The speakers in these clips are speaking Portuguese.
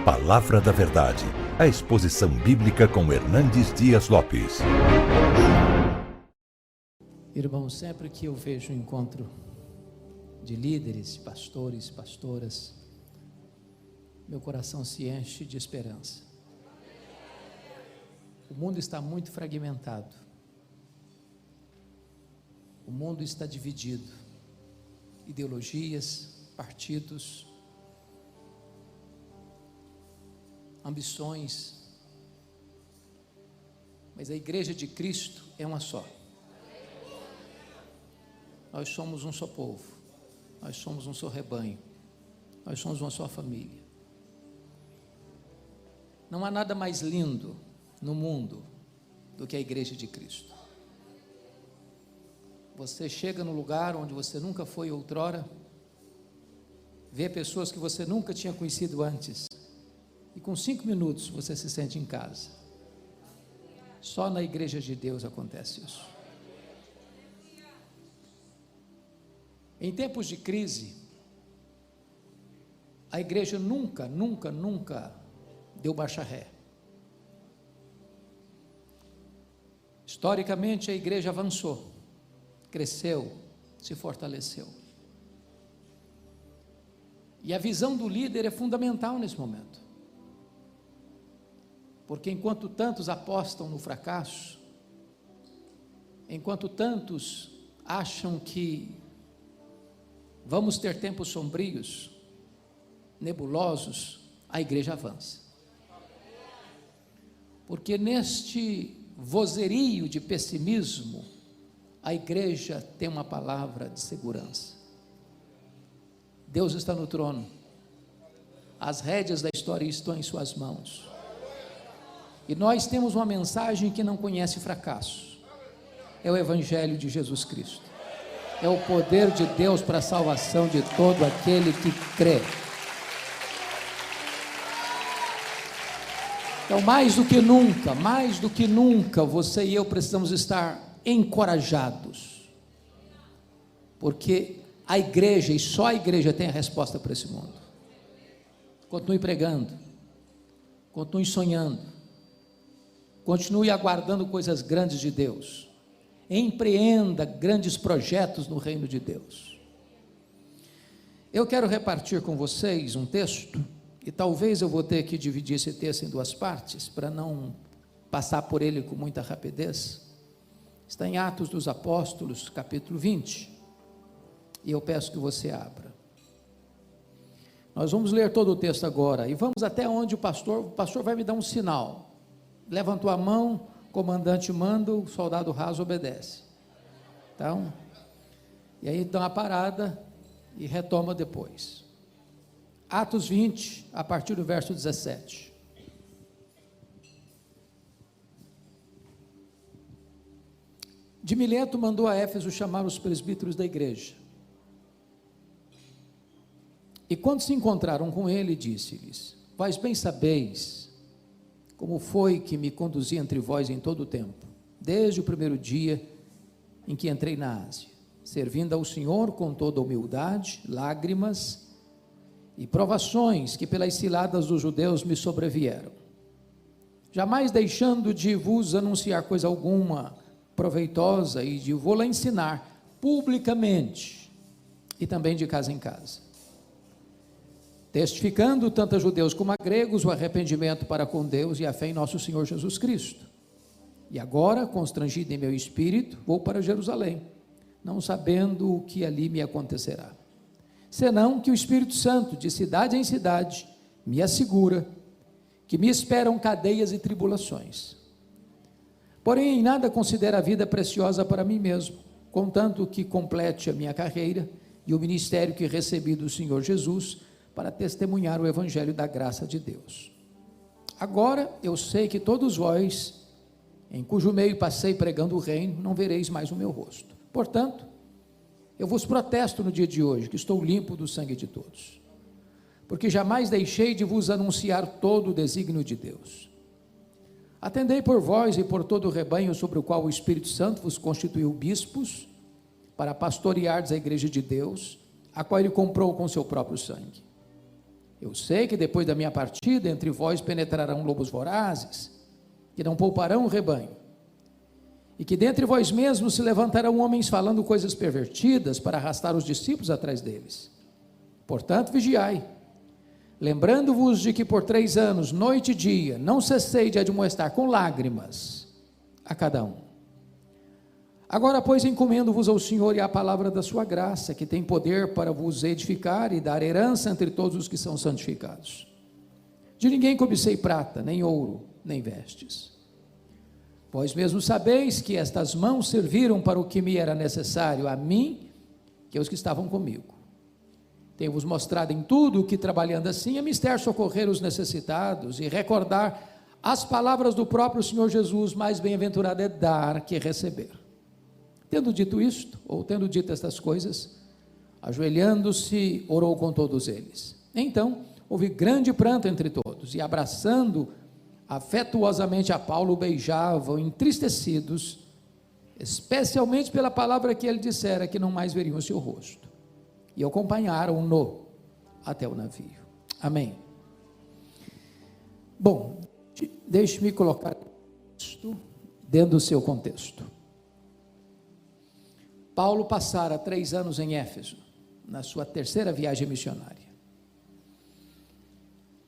Palavra da Verdade, a exposição bíblica com Hernandes Dias Lopes. Irmãos, sempre que eu vejo um encontro de líderes, pastores, pastoras, meu coração se enche de esperança. O mundo está muito fragmentado. O mundo está dividido. Ideologias, partidos, ambições. Mas a Igreja de Cristo é uma só. Nós somos um só povo. Nós somos um só rebanho. Nós somos uma só família. Não há nada mais lindo no mundo do que a Igreja de Cristo. Você chega no lugar onde você nunca foi outrora, vê pessoas que você nunca tinha conhecido antes, e com 5 minutos você se sente em casa. Só na Igreja de Deus acontece isso. Em tempos de crise, a igreja nunca deu baixa ré. Historicamente, a igreja avançou, cresceu, se fortaleceu. E a visão do líder é fundamental nesse momento. Porque enquanto tantos apostam no fracasso, enquanto tantos acham que vamos ter tempos sombrios, nebulosos, a igreja avança. Porque neste vozerio de pessimismo, a igreja tem uma palavra de segurança. Deus está no trono. As rédeas da história estão em suas mãos. E nós temos uma mensagem que não conhece fracasso. É o Evangelho de Jesus Cristo. É o poder de Deus para a salvação de todo aquele que crê. Então, mais do que nunca, você e eu precisamos estar encorajados. Porque a igreja, e só a igreja tem a resposta para esse mundo. Continue pregando, continue sonhando, continue aguardando coisas grandes de Deus. Empreenda grandes projetos no reino de Deus. Eu quero repartir com vocês um texto, e talvez eu vou ter que dividir esse texto em 2 partes, para não passar por ele com muita rapidez. Está em Atos dos Apóstolos, capítulo 20, e eu peço que você abra. Nós vamos ler todo o texto agora, e vamos até onde o pastor vai me dar um sinal. Levantou a mão, comandante manda, o soldado raso obedece. Então, e aí dá uma parada e retoma depois. Atos 20, a partir do verso 17. De Mileto mandou a Éfeso chamar os presbíteros da igreja. E quando se encontraram com ele, disse-lhes: vós bem sabeis como foi que me conduzi entre vós em todo o tempo, desde o primeiro dia em que entrei na Ásia, servindo ao Senhor com toda humildade, lágrimas e provações que pelas ciladas dos judeus me sobrevieram, jamais deixando de vos anunciar coisa alguma proveitosa e de vou-la ensinar publicamente e também de casa em casa, testificando tanto a judeus como a gregos o arrependimento para com Deus e a fé em nosso Senhor Jesus Cristo. E agora, constrangido em meu espírito, vou para Jerusalém, não sabendo o que ali me acontecerá, senão que o Espírito Santo, de cidade em cidade, me assegura que me esperam cadeias e tribulações. Porém, em nada considero a vida preciosa para mim mesmo, contanto que complete a minha carreira e o ministério que recebi do Senhor Jesus, para testemunhar o evangelho da graça de Deus. Agora eu sei que todos vós, em cujo meio passei pregando o reino, não vereis mais o meu rosto. Portanto, eu vos protesto no dia de hoje, que estou limpo do sangue de todos, porque jamais deixei de vos anunciar todo o desígnio de Deus. Atendei por vós e por todo o rebanho sobre o qual o Espírito Santo vos constituiu bispos, para pastoreardes a igreja de Deus, a qual ele comprou com seu próprio sangue. Eu sei que depois da minha partida, entre vós penetrarão lobos vorazes, que não pouparão o rebanho, e que dentre vós mesmos se levantarão homens falando coisas pervertidas para arrastar os discípulos atrás deles. Portanto, vigiai, lembrando-vos de que por 3 anos, noite e dia, não cessei de admoestar com lágrimas a cada um. Agora, pois, encomendo-vos ao Senhor e à palavra da sua graça, que tem poder para vos edificar e dar herança entre todos os que são santificados. De ninguém cobicei prata, nem ouro, nem vestes. Vós mesmos sabeis que estas mãos serviram para o que me era necessário, a mim, que aos que estavam comigo. Tenho-vos mostrado em tudo que, trabalhando assim, é mister socorrer os necessitados e recordar as palavras do próprio Senhor Jesus: mais bem-aventurado é dar que receber. Tendo dito isto, ou tendo dito estas coisas, ajoelhando-se, orou com todos eles. Então, houve grande pranto entre todos, e abraçando afetuosamente a Paulo, beijavam, entristecidos, especialmente pela palavra que ele dissera, que não mais veriam o seu rosto. E acompanharam-no até o navio. Amém. Bom, deixe-me colocar isto dentro do seu contexto. Paulo passara 3 anos em Éfeso, na sua 3ª viagem missionária.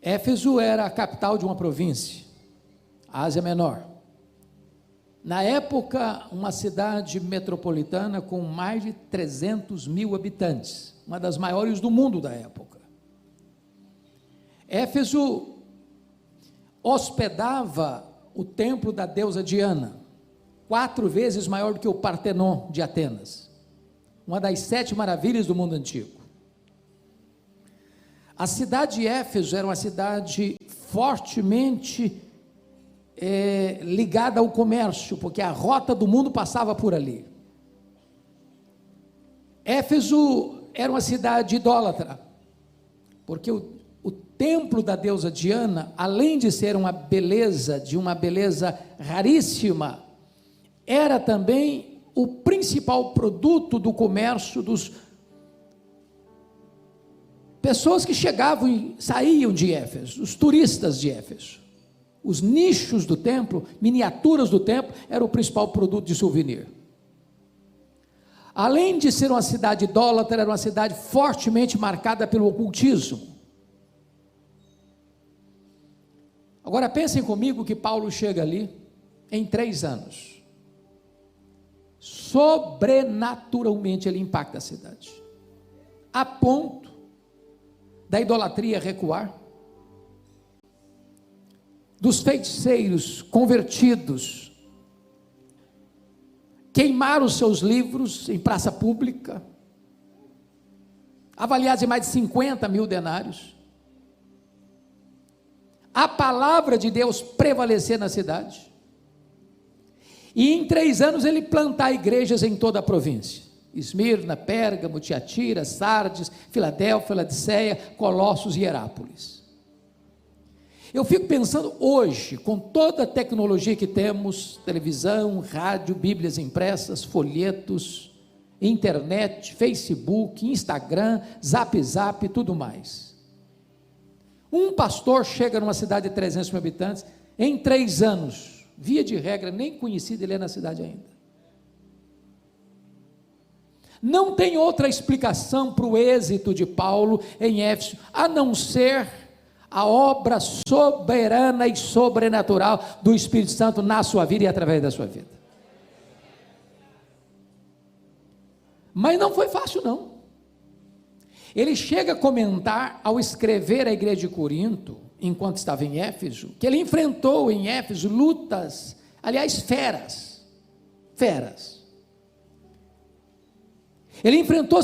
Éfeso era a capital de uma província, a Ásia Menor. Na época, uma cidade metropolitana com mais de 300 mil habitantes, uma das maiores do mundo da época. Éfeso hospedava o templo da deusa Diana, 4 vezes maior do que o Partenon de Atenas, uma das 7 maravilhas do mundo antigo. A cidade de Éfeso era uma cidade fortemente ligada ao comércio, porque a rota do mundo passava por ali. Éfeso era uma cidade idólatra, porque o templo da deusa Diana, além de ser uma beleza raríssima, era também o principal produto do comércio dos pessoas que chegavam e saíam de Éfeso, os turistas de Éfeso. Os nichos do templo, miniaturas do templo, era o principal produto de souvenir. Além de ser uma cidade idólatra, era uma cidade fortemente marcada pelo ocultismo. Agora pensem comigo que Paulo chega ali em 3 anos. Sobrenaturalmente ele impacta a cidade, a ponto da idolatria recuar, dos feiticeiros convertidos queimar os seus livros em praça pública, avaliados em mais de 50 mil denários, a palavra de Deus prevalecer na cidade, e em 3 anos ele plantar igrejas em toda a província: Esmirna, Pérgamo, Tiatira, Sardes, Filadélfia, Laodiceia, Colossos e Herápolis. Eu fico pensando hoje, com toda a tecnologia que temos, televisão, rádio, bíblias impressas, folhetos, internet, Facebook, Instagram, Zap, tudo mais. Um pastor chega numa cidade de 300 mil habitantes, em 3 anos, via de regra, nem conhecido ele é na cidade ainda. Não tem outra explicação para o êxito de Paulo em Éfeso, a não ser a obra soberana e sobrenatural do Espírito Santo na sua vida e através da sua vida. Mas não foi fácil não. Ele chega a comentar, ao escrever à igreja de Corinto, enquanto estava em Éfeso, que ele enfrentou em Éfeso lutas, aliás, feras. Ele enfrentou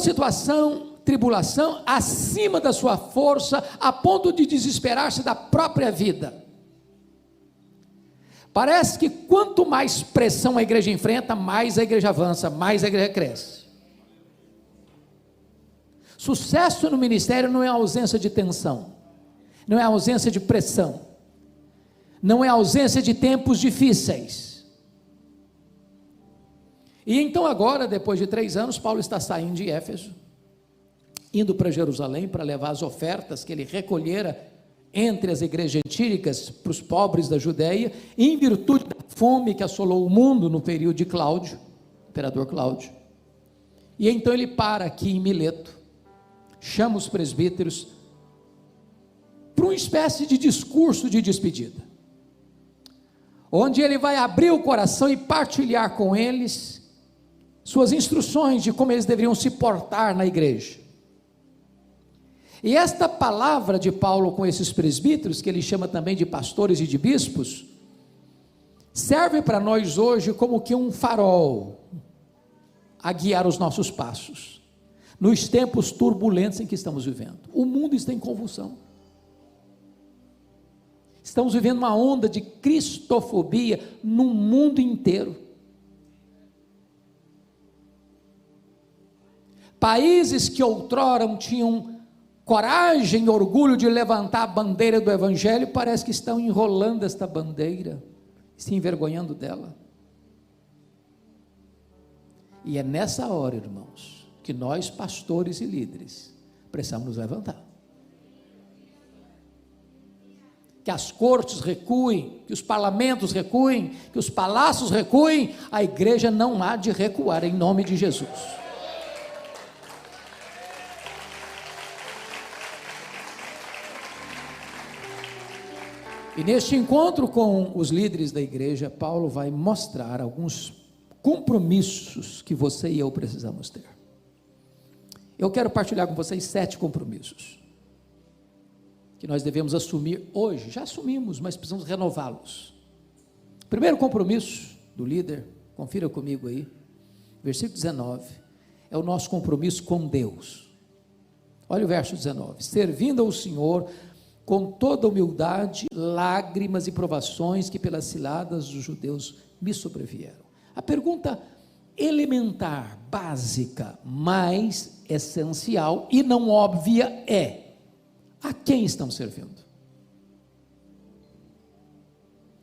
tribulação acima da sua força, a ponto de desesperar-se da própria vida. Parece que quanto mais pressão a igreja enfrenta, mais a igreja avança, mais a igreja cresce. Sucesso no ministério não é a ausência de tensão, não é a ausência de pressão, não é a ausência de tempos difíceis. E então agora, depois de 3 anos, Paulo está saindo de Éfeso, indo para Jerusalém para levar as ofertas que ele recolhera entre as igrejas gentílicas para os pobres da Judéia, em virtude da fome que assolou o mundo no período de Cláudio, imperador Cláudio. E então ele para aqui em Mileto, chama os presbíteros para uma espécie de discurso de despedida, onde ele vai abrir o coração e partilhar com eles suas instruções de como eles deveriam se portar na igreja. E esta palavra de Paulo com esses presbíteros, que ele chama também de pastores e de bispos, serve para nós hoje como que um farol a guiar os nossos passos, nos tempos turbulentos em que estamos vivendo. O mundo está em convulsão, estamos vivendo uma onda de cristofobia no mundo inteiro. Países que outrora tinham coragem e orgulho de levantar a bandeira do Evangelho, parece que estão enrolando esta bandeira, se envergonhando dela. E é nessa hora, irmãos, que nós, pastores e líderes, precisamos nos levantar. Que as cortes recuem, que os parlamentos recuem, que os palácios recuem, a igreja não há de recuar, em nome de Jesus. E neste encontro com os líderes da igreja, Paulo vai mostrar alguns compromissos que você e eu precisamos ter. Eu quero partilhar com vocês 7 compromissos que nós devemos assumir hoje. Já assumimos, mas precisamos renová-los. Primeiro compromisso do líder, confira comigo aí, versículo 19, é o nosso compromisso com Deus. Olha o verso 19: servindo ao Senhor com toda humildade, lágrimas e provações que pelas ciladas dos judeus me sobrevieram. A pergunta elementar, básica, mais essencial e não óbvia é: a quem estamos servindo?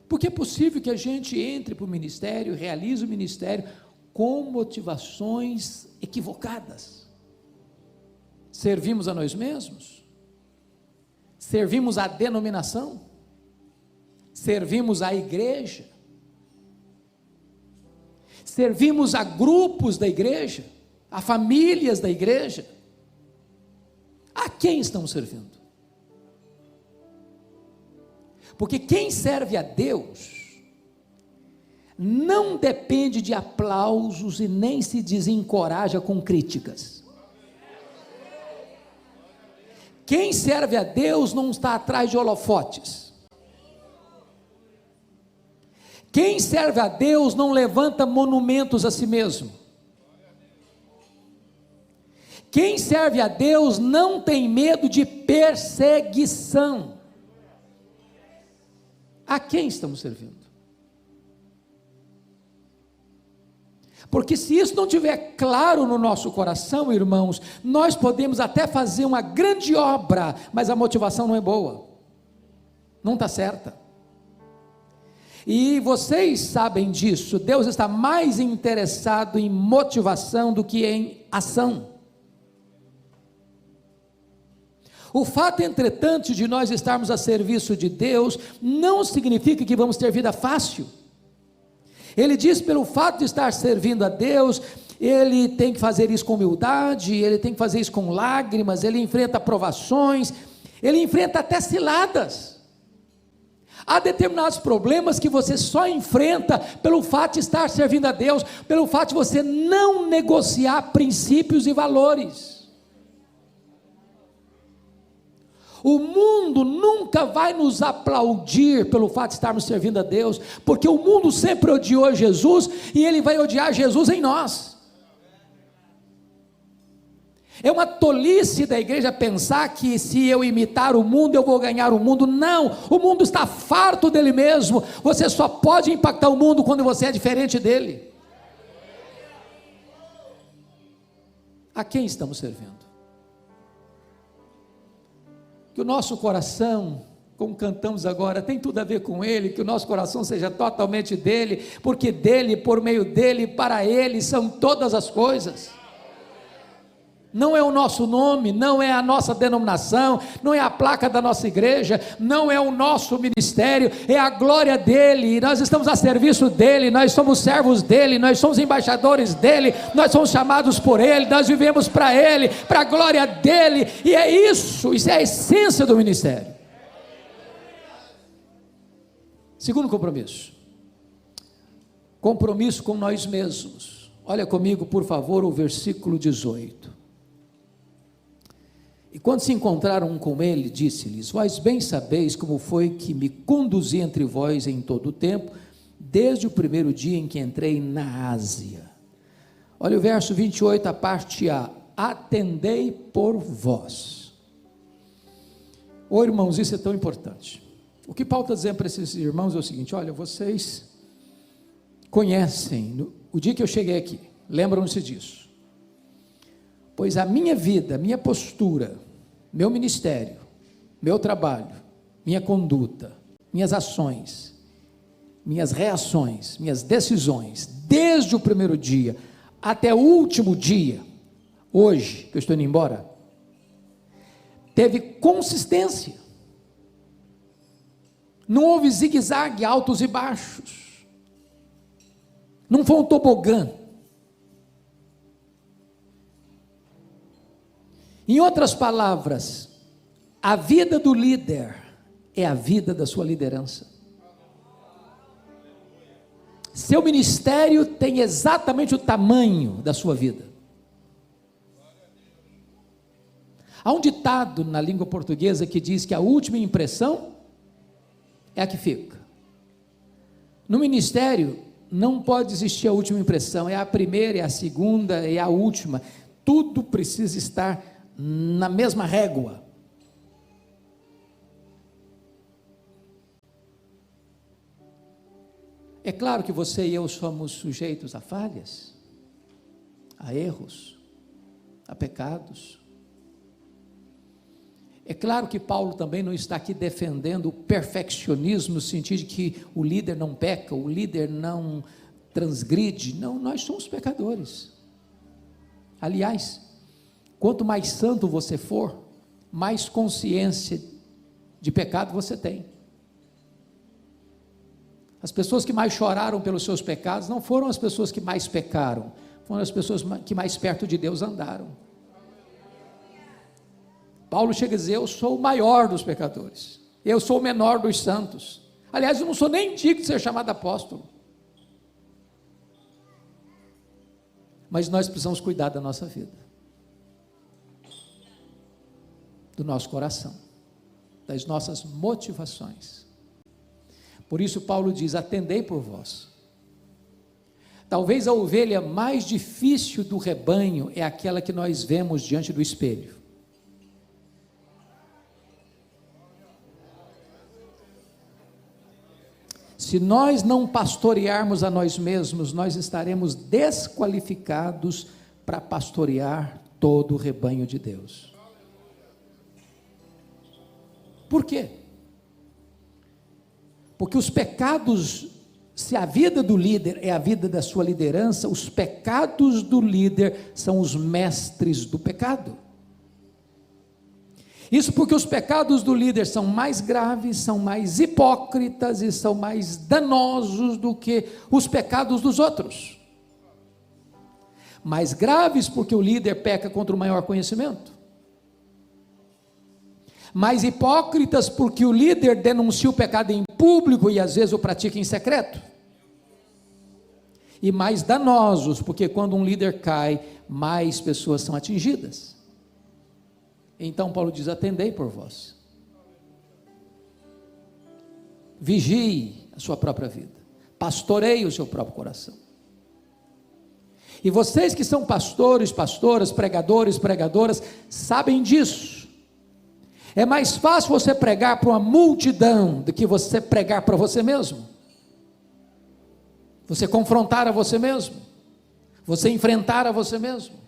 Porque é possível que a gente entre para o ministério, realize o ministério com motivações equivocadas. Servimos a nós mesmos? Servimos a denominação? Servimos a igreja? Servimos a grupos da igreja? A famílias da igreja? A quem estamos servindo? Porque quem serve a Deus não depende de aplausos e nem se desencoraja com críticas. Quem serve a Deus não está atrás de holofotes. Quem serve a Deus não levanta monumentos a si mesmo. Quem serve a Deus não tem medo de perseguição. A quem estamos servindo? Porque se isso não estiver claro no nosso coração, irmãos, nós podemos até fazer uma grande obra, mas a motivação não é boa, não está certa. E vocês sabem disso, Deus está mais interessado em motivação do que em ação. O fato, entretanto, de nós estarmos a serviço de Deus, não significa que vamos ter vida fácil. Ele diz, pelo fato de estar servindo a Deus, ele tem que fazer isso com humildade, ele tem que fazer isso com lágrimas, ele enfrenta provações, ele enfrenta até ciladas. Há determinados problemas que você só enfrenta pelo fato de estar servindo a Deus, pelo fato de você não negociar princípios e valores. O mundo nunca vai nos aplaudir pelo fato de estarmos servindo a Deus, porque o mundo sempre odiou Jesus, e ele vai odiar Jesus em nós. É uma tolice da igreja pensar que se eu imitar o mundo, eu vou ganhar o mundo. Não, o mundo está farto dele mesmo. Você só pode impactar o mundo quando você é diferente dele. A quem estamos servindo? Que o nosso coração, como cantamos agora, tem tudo a ver com Ele, que o nosso coração seja totalmente dEle, porque dEle, por meio dEle, para Ele, são todas as coisas. Não é o nosso nome, não é a nossa denominação, não é a placa da nossa igreja, não é o nosso ministério, é a glória dele. Nós estamos a serviço dele, nós somos servos dele, nós somos embaixadores dele, nós somos chamados por ele, nós vivemos para ele, para a glória dele, e é isso é a essência do ministério. Segundo compromisso, compromisso com nós mesmos. Olha comigo, por favor, o versículo 18. E quando se encontraram com ele, disse-lhes: vós bem sabeis como foi que me conduzi entre vós em todo o tempo, desde o primeiro dia em que entrei na Ásia. Olha o verso 28, a parte A: atendei por vós. Ô irmãos, isso é tão importante. O que Paulo está dizendo para esses irmãos é o seguinte: olha, vocês conhecem, o dia que eu cheguei aqui, lembram-se disso. Pois a minha vida, minha postura, meu ministério, meu trabalho, minha conduta, minhas ações, minhas reações, minhas decisões, desde o primeiro dia até o último dia, hoje, que eu estou indo embora, teve consistência. Não houve zigue-zague, altos e baixos. Não foi um tobogã. Em outras palavras, a vida do líder é a vida da sua liderança. Seu ministério tem exatamente o tamanho da sua vida. Há um ditado na língua portuguesa que diz que a última impressão é a que fica. No ministério, não pode existir a última impressão, é a primeira, é a segunda, é a última. Tudo precisa estar na mesma régua. É claro que você e eu somos sujeitos a falhas, a erros, a pecados. É claro que Paulo também não está aqui defendendo o perfeccionismo, no sentido de que o líder não peca, o líder não transgride. Não, nós somos pecadores. Aliás, quanto mais santo você for, mais consciência de pecado você tem. As pessoas que mais choraram pelos seus pecados não foram as pessoas que mais pecaram, foram as pessoas que mais perto de Deus andaram. Paulo chega a dizer: eu sou o maior dos pecadores, eu sou o menor dos santos. Aliás, eu não sou nem digno de ser chamado apóstolo. Mas nós precisamos cuidar da nossa vida, do nosso coração, das nossas motivações. Por isso Paulo diz: atendei por vós. Talvez a ovelha mais difícil do rebanho é aquela que nós vemos diante do espelho. Se nós não pastorearmos a nós mesmos, nós estaremos desqualificados para pastorear todo o rebanho de Deus. Por quê? Porque os pecados, se a vida do líder é a vida da sua liderança, os pecados do líder são os mestres do pecado. Isso porque os pecados do líder são mais graves, são mais hipócritas e são mais danosos do que os pecados dos outros. Mais graves porque o líder peca contra o maior conhecimento. Mais hipócritas porque o líder denuncia o pecado em público e às vezes o pratica em secreto. E mais danosos porque quando um líder cai, mais pessoas são atingidas. Então Paulo diz: atendei por vós. Vigie a sua própria vida, pastoreie o seu próprio coração. E vocês que são pastores, pastoras, pregadores, pregadoras, sabem disso. É mais fácil você pregar para uma multidão do que você pregar para você mesmo. Você confrontar a você mesmo, você enfrentar a você mesmo.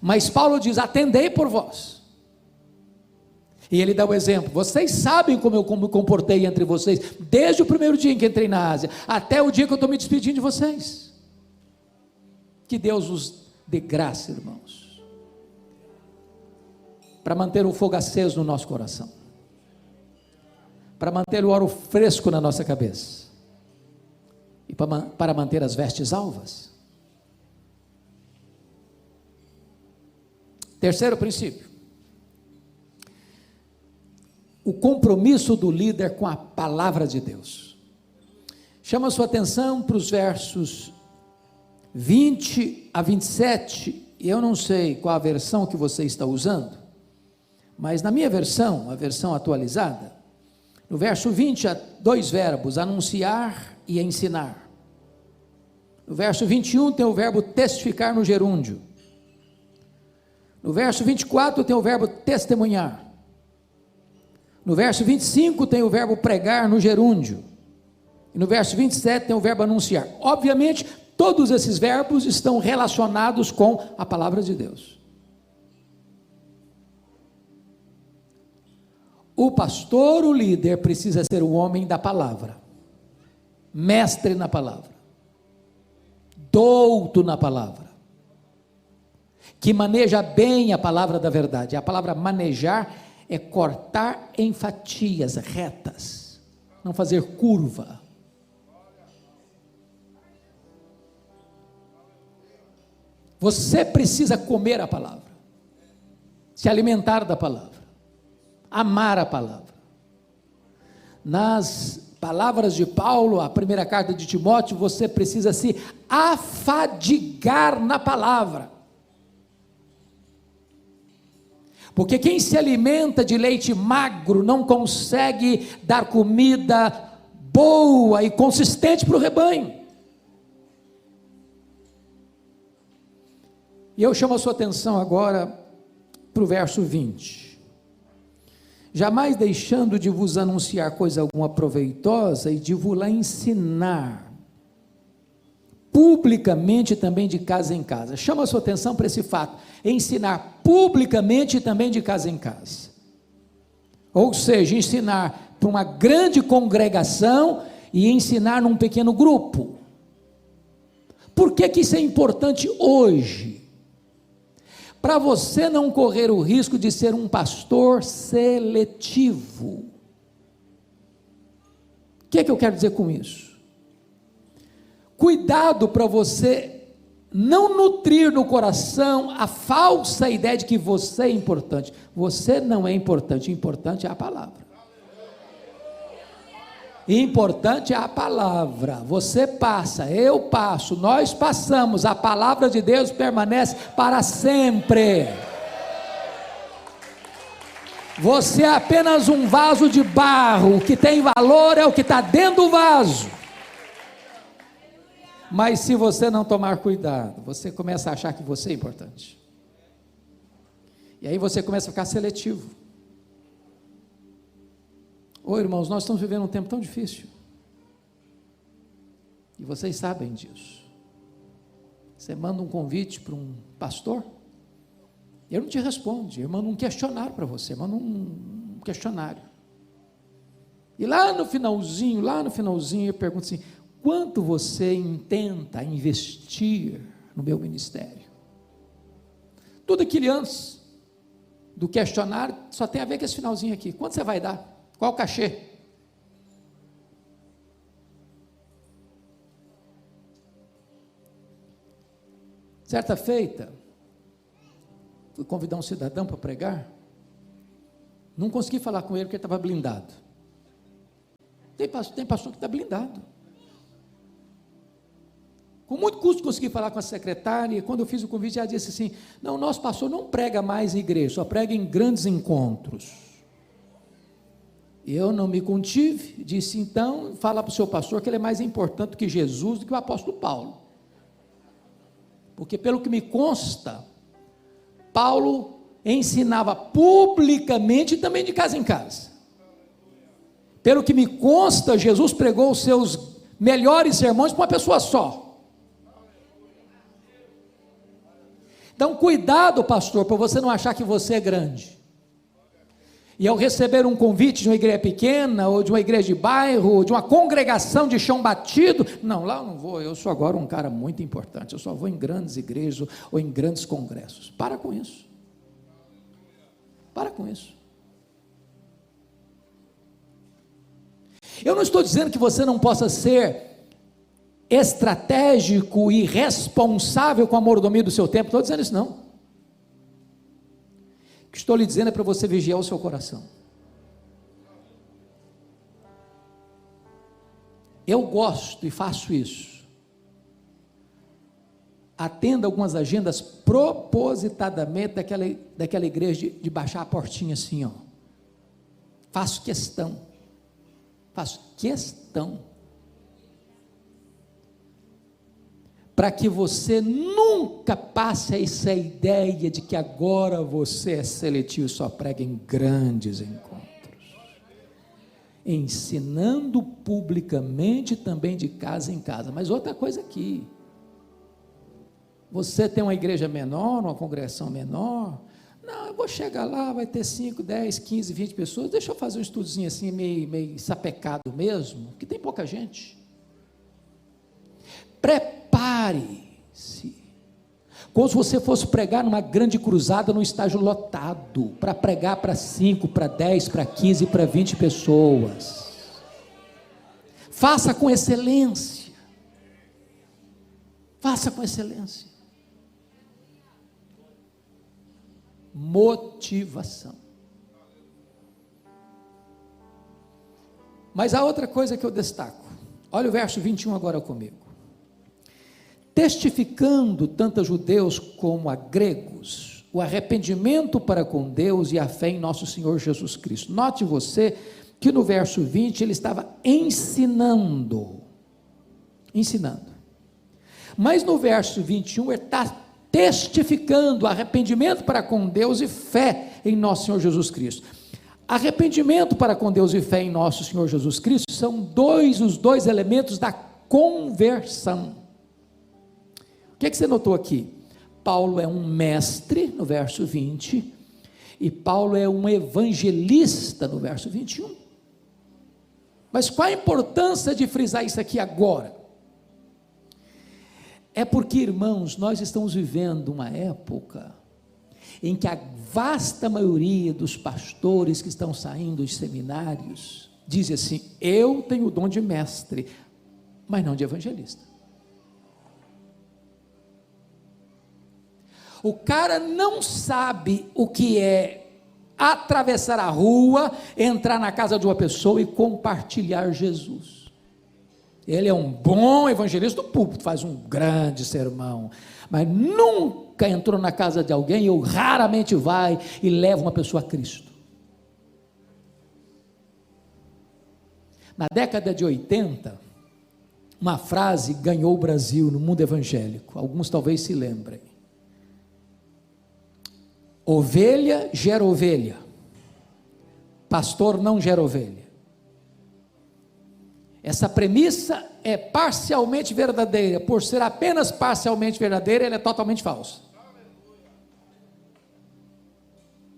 Mas Paulo diz: atendei por vós. E ele dá o exemplo: vocês sabem como eu me comportei entre vocês, desde o primeiro dia em que entrei na Ásia, até o dia que eu estou me despedindo de vocês. Que Deus os dê graça, irmãos, para manter o fogo aceso no nosso coração, para manter o óleo fresco na nossa cabeça, e para manter as vestes alvas. Terceiro princípio: o compromisso do líder com a palavra de Deus. Chama a sua atenção para os versos 20 a 27, e eu não sei qual a versão que você está usando, mas na minha versão, a versão atualizada, no verso 20 há dois verbos, anunciar e ensinar. No verso 21 tem o verbo testificar no gerúndio. No verso 24 tem o verbo testemunhar. No verso 25 tem o verbo pregar no gerúndio. E no verso 27 tem o verbo anunciar. Obviamente, todos esses verbos estão relacionados com a palavra de Deus. O pastor, o líder, precisa ser o homem da palavra, mestre na palavra, douto na palavra, que maneja bem a palavra da verdade. A palavra manejar é cortar em fatias retas, não fazer curva. Você precisa comer a palavra, se alimentar da palavra, amar a palavra. Nas palavras de Paulo, a primeira carta de Timóteo, você precisa se afadigar na palavra, porque quem se alimenta de leite magro não consegue dar comida boa e consistente para o rebanho. E eu chamo a sua atenção agora para o verso 20. Jamais deixando de vos anunciar coisa alguma proveitosa e de vos ensinar, publicamente também de casa em casa. Chama a sua atenção para esse fato, ensinar publicamente também de casa em casa. Ou seja, ensinar para uma grande congregação e ensinar num pequeno grupo. Por que que isso é importante hoje? Para você não correr o risco de ser um pastor seletivo. O que é que eu quero dizer com isso? Cuidado para você não nutrir no coração a falsa ideia de que você é importante. Você não é importante, importante é a palavra. Importante é a palavra. Você passa, eu passo, nós passamos, a palavra de Deus permanece para sempre. Você é apenas um vaso de barro, o que tem valor é o que está dentro do vaso. Mas se você não tomar cuidado, você começa a achar que você é importante, e aí você começa a ficar seletivo. Ô irmãos, nós estamos vivendo um tempo tão difícil, e vocês sabem disso. Você manda um convite para um pastor, ele não te responde, ele manda um questionário para você, manda um questionário, e lá no finalzinho, ele pergunta assim: quanto você intenta investir no meu ministério? Tudo aquilo antes do questionário só tem a ver com esse finalzinho aqui. Quanto você vai dar? Qual o cachê? Certa feita, fui convidar um cidadão para pregar, não consegui falar com ele porque ele estava blindado. Tem pastor que está blindado. Com muito custo consegui falar com a secretária, e quando eu fiz o convite, ela disse assim: não, nosso pastor não prega mais em igreja, só prega em grandes encontros. Eu não me contive, disse: então, fala para o seu pastor que ele é mais importante do que Jesus, do que o apóstolo Paulo. Porque pelo que me consta, Paulo ensinava publicamente e também de casa em casa. Pelo que me consta, Jesus pregou os seus melhores sermões para uma pessoa só. Então cuidado, pastor, para você não achar que você é grande. E ao receber um convite de uma igreja pequena, ou de uma igreja de bairro, ou de uma congregação de chão batido, não, lá eu não vou, eu sou agora um cara muito importante, eu só vou em grandes igrejas, ou em grandes congressos. Para com isso. Para com isso. Eu não estou dizendo que você não possa ser estratégico e responsável com a mordomia do seu tempo, estou dizendo isso não. O que estou lhe dizendo é para você vigiar o seu coração. Eu gosto e faço isso. Atenda algumas agendas propositadamente daquela igreja de baixar a portinha assim, ó. Faço questão. Para que você nunca passe essa ideia de que agora você é seletivo, só prega em grandes encontros, ensinando publicamente também de casa em casa. Mas outra coisa aqui, você tem uma igreja menor, uma congregação menor, não, eu vou chegar lá, vai ter 5, 10, 15, 20 pessoas, deixa eu fazer um estudozinho assim, meio sapecado mesmo, que tem pouca gente. Prepare-se, como se você fosse pregar numa grande cruzada, num estágio lotado, para pregar para 5, para 10, para 15, para 20 pessoas. Faça com excelência. Faça com excelência. Motivação. Mas há outra coisa que eu destaco. Olha o verso 21 agora comigo. Testificando tanto a judeus como a gregos, o arrependimento para com Deus e a fé em nosso Senhor Jesus Cristo. Note você que no verso 20 ele estava ensinando. Mas no verso 21 ele está testificando arrependimento para com Deus e fé em nosso Senhor Jesus Cristo. Arrependimento para com Deus e fé em nosso Senhor Jesus Cristo são os dois elementos da conversão. O que você notou aqui? Paulo é um mestre no verso 20 e Paulo é um evangelista no verso 21. Mas qual a importância de frisar isso aqui agora? É porque, irmãos, nós estamos vivendo uma época em que a vasta maioria dos pastores que estão saindo dos seminários dizem assim: eu tenho o dom de mestre, mas não de evangelista. O cara não sabe o que é atravessar a rua, entrar na casa de uma pessoa e compartilhar Jesus. Ele é um bom evangelista do púlpito, faz um grande sermão, mas nunca entrou na casa de alguém, ou raramente vai e leva uma pessoa a Cristo. Na década de 80, uma frase ganhou o Brasil no mundo evangélico, alguns talvez se lembrem: ovelha gera ovelha, pastor não gera ovelha. Essa premissa é parcialmente verdadeira. Por ser apenas parcialmente verdadeira, ela é totalmente falsa.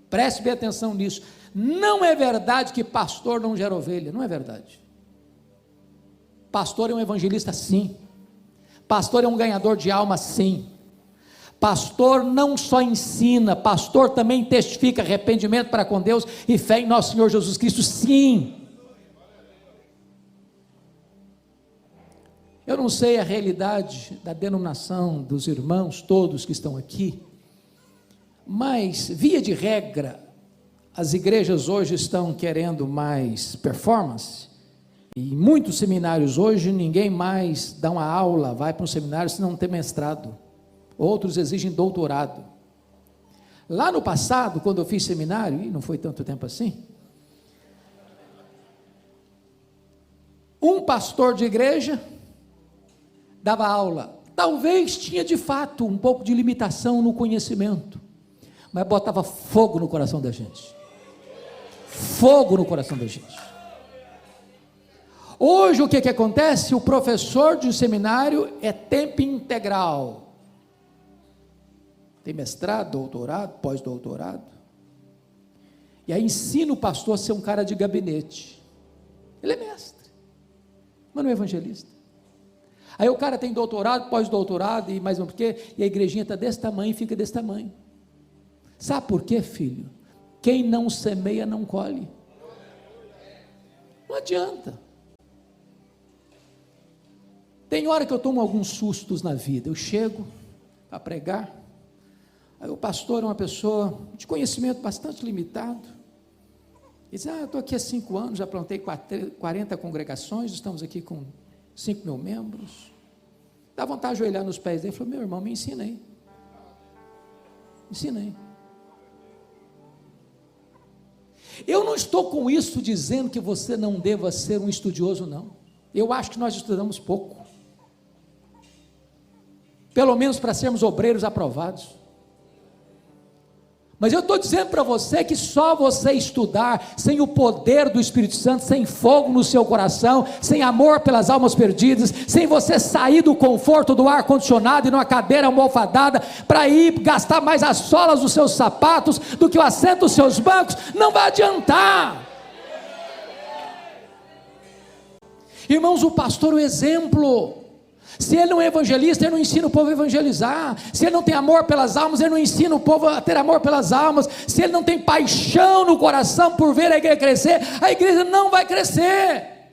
Preste bem atenção nisso. Não é verdade que pastor não gera ovelha. Não é verdade. Pastor é um evangelista, sim. Pastor é um ganhador de alma, sim. Pastor não só ensina, pastor também testifica arrependimento para com Deus e fé em nosso Senhor Jesus Cristo, sim. Eu não sei a realidade da denominação dos irmãos todos que estão aqui, mas via de regra, as igrejas hoje estão querendo mais performance, e em muitos seminários hoje ninguém mais dá uma aula, vai para um seminário se não tem mestrado, outros exigem doutorado. Lá no passado, quando eu fiz seminário, e não foi tanto tempo assim, um pastor de igreja dava aula, talvez tinha de fato um pouco de limitação no conhecimento, mas botava fogo no coração da gente, fogo no coração da gente. Hoje o que acontece? O professor de um seminário é tempo integral, tem mestrado, doutorado, pós-doutorado, e aí ensina o pastor a ser um cara de gabinete. Ele é mestre, mas não é evangelista. Aí o cara tem doutorado, pós-doutorado e mais um porquê, e a igrejinha está desse tamanho e fica desse tamanho. Sabe por quê, filho? quem não semeia não colhe. Não adianta. Tem hora que eu tomo alguns sustos na vida. Eu chego para pregar, aí o pastor é uma pessoa de conhecimento bastante limitado. Ele diz: eu estou aqui há 5 anos, já plantei 40 congregações, estamos aqui com 5.000 membros. Dá vontade de ajoelhar nos pés dele. Ele falou: meu irmão, me ensina aí. Ensina aí. Eu não estou com isso dizendo que você não deva ser um estudioso, não. Eu acho que nós estudamos pouco. Pelo menos para sermos obreiros aprovados. Mas eu estou dizendo para você que só você estudar, sem o poder do Espírito Santo, sem fogo no seu coração, sem amor pelas almas perdidas, sem você sair do conforto do ar-condicionado e numa cadeira almofadada, para ir gastar mais as solas dos seus sapatos do que o assento dos seus bancos, não vai adiantar. Irmãos, o pastor é o exemplo. Se ele não é evangelista, ele não ensina o povo a evangelizar. Se ele não tem amor pelas almas, ele não ensina o povo a ter amor pelas almas. Se ele não tem paixão no coração por ver a igreja crescer, a igreja não vai crescer.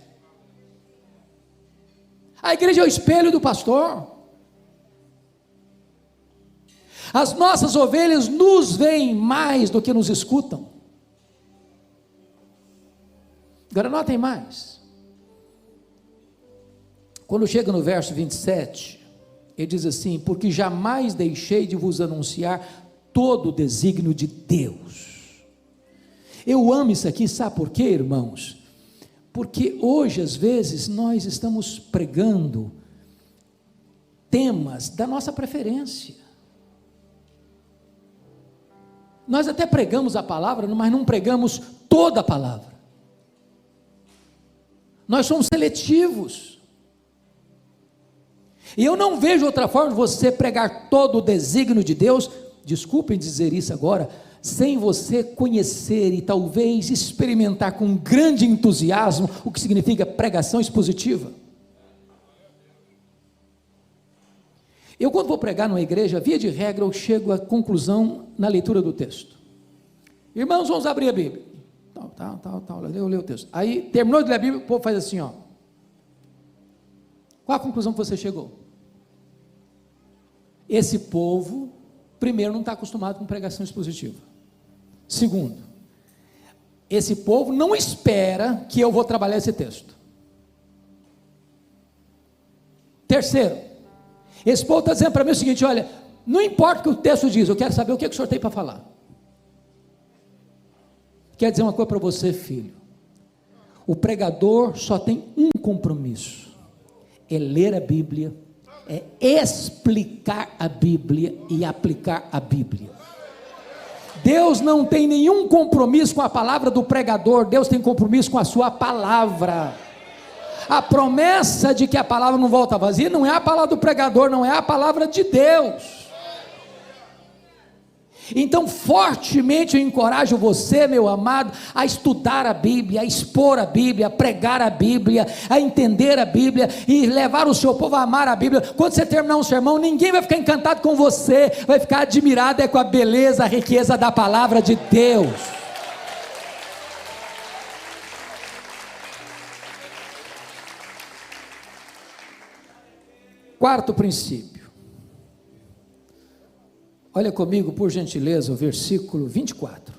A igreja é o espelho do pastor. As nossas ovelhas nos veem mais do que nos escutam. Agora notem mais. Quando chega no verso 27, ele diz assim: porque jamais deixei de vos anunciar todo o desígnio de Deus. Eu amo isso aqui, sabe por quê, irmãos? Porque hoje, às vezes, nós estamos pregando temas da nossa preferência. Nós até pregamos a palavra, mas não pregamos toda a palavra. Nós somos seletivos. E eu não vejo outra forma de você pregar todo o desígnio de Deus, desculpem dizer isso agora, sem você conhecer e talvez experimentar com grande entusiasmo o que significa pregação expositiva. Eu, quando vou pregar numa igreja, via de regra, eu chego à conclusão na leitura do texto. Irmãos, vamos abrir a Bíblia. Eu leio o texto. Aí, terminou de ler a Bíblia, o povo faz assim, ó. Qual a conclusão que você chegou? Esse povo, primeiro, não está acostumado com pregação expositiva. Segundo, esse povo não espera que eu vou trabalhar esse texto. Terceiro, esse povo está dizendo para mim o seguinte: olha, não importa o que o texto diz, eu quero saber o que o senhor tem para falar. Quer dizer uma coisa para você, filho: o pregador só tem um compromisso, é ler a Bíblia, é explicar a Bíblia e aplicar a Bíblia. Deus não tem nenhum compromisso com a palavra do pregador, Deus tem compromisso com a sua palavra. A promessa de que a palavra não volta vazia não é a palavra do pregador, não é a palavra de Deus. Então, fortemente eu encorajo você, meu amado, a estudar a Bíblia, a expor a Bíblia, a pregar a Bíblia, a entender a Bíblia e levar o seu povo a amar a Bíblia. Quando você terminar um sermão, ninguém vai ficar encantado com você, vai ficar admirado com a beleza, a riqueza da palavra de Deus. Quarto princípio. Olha comigo, por gentileza, o versículo 24.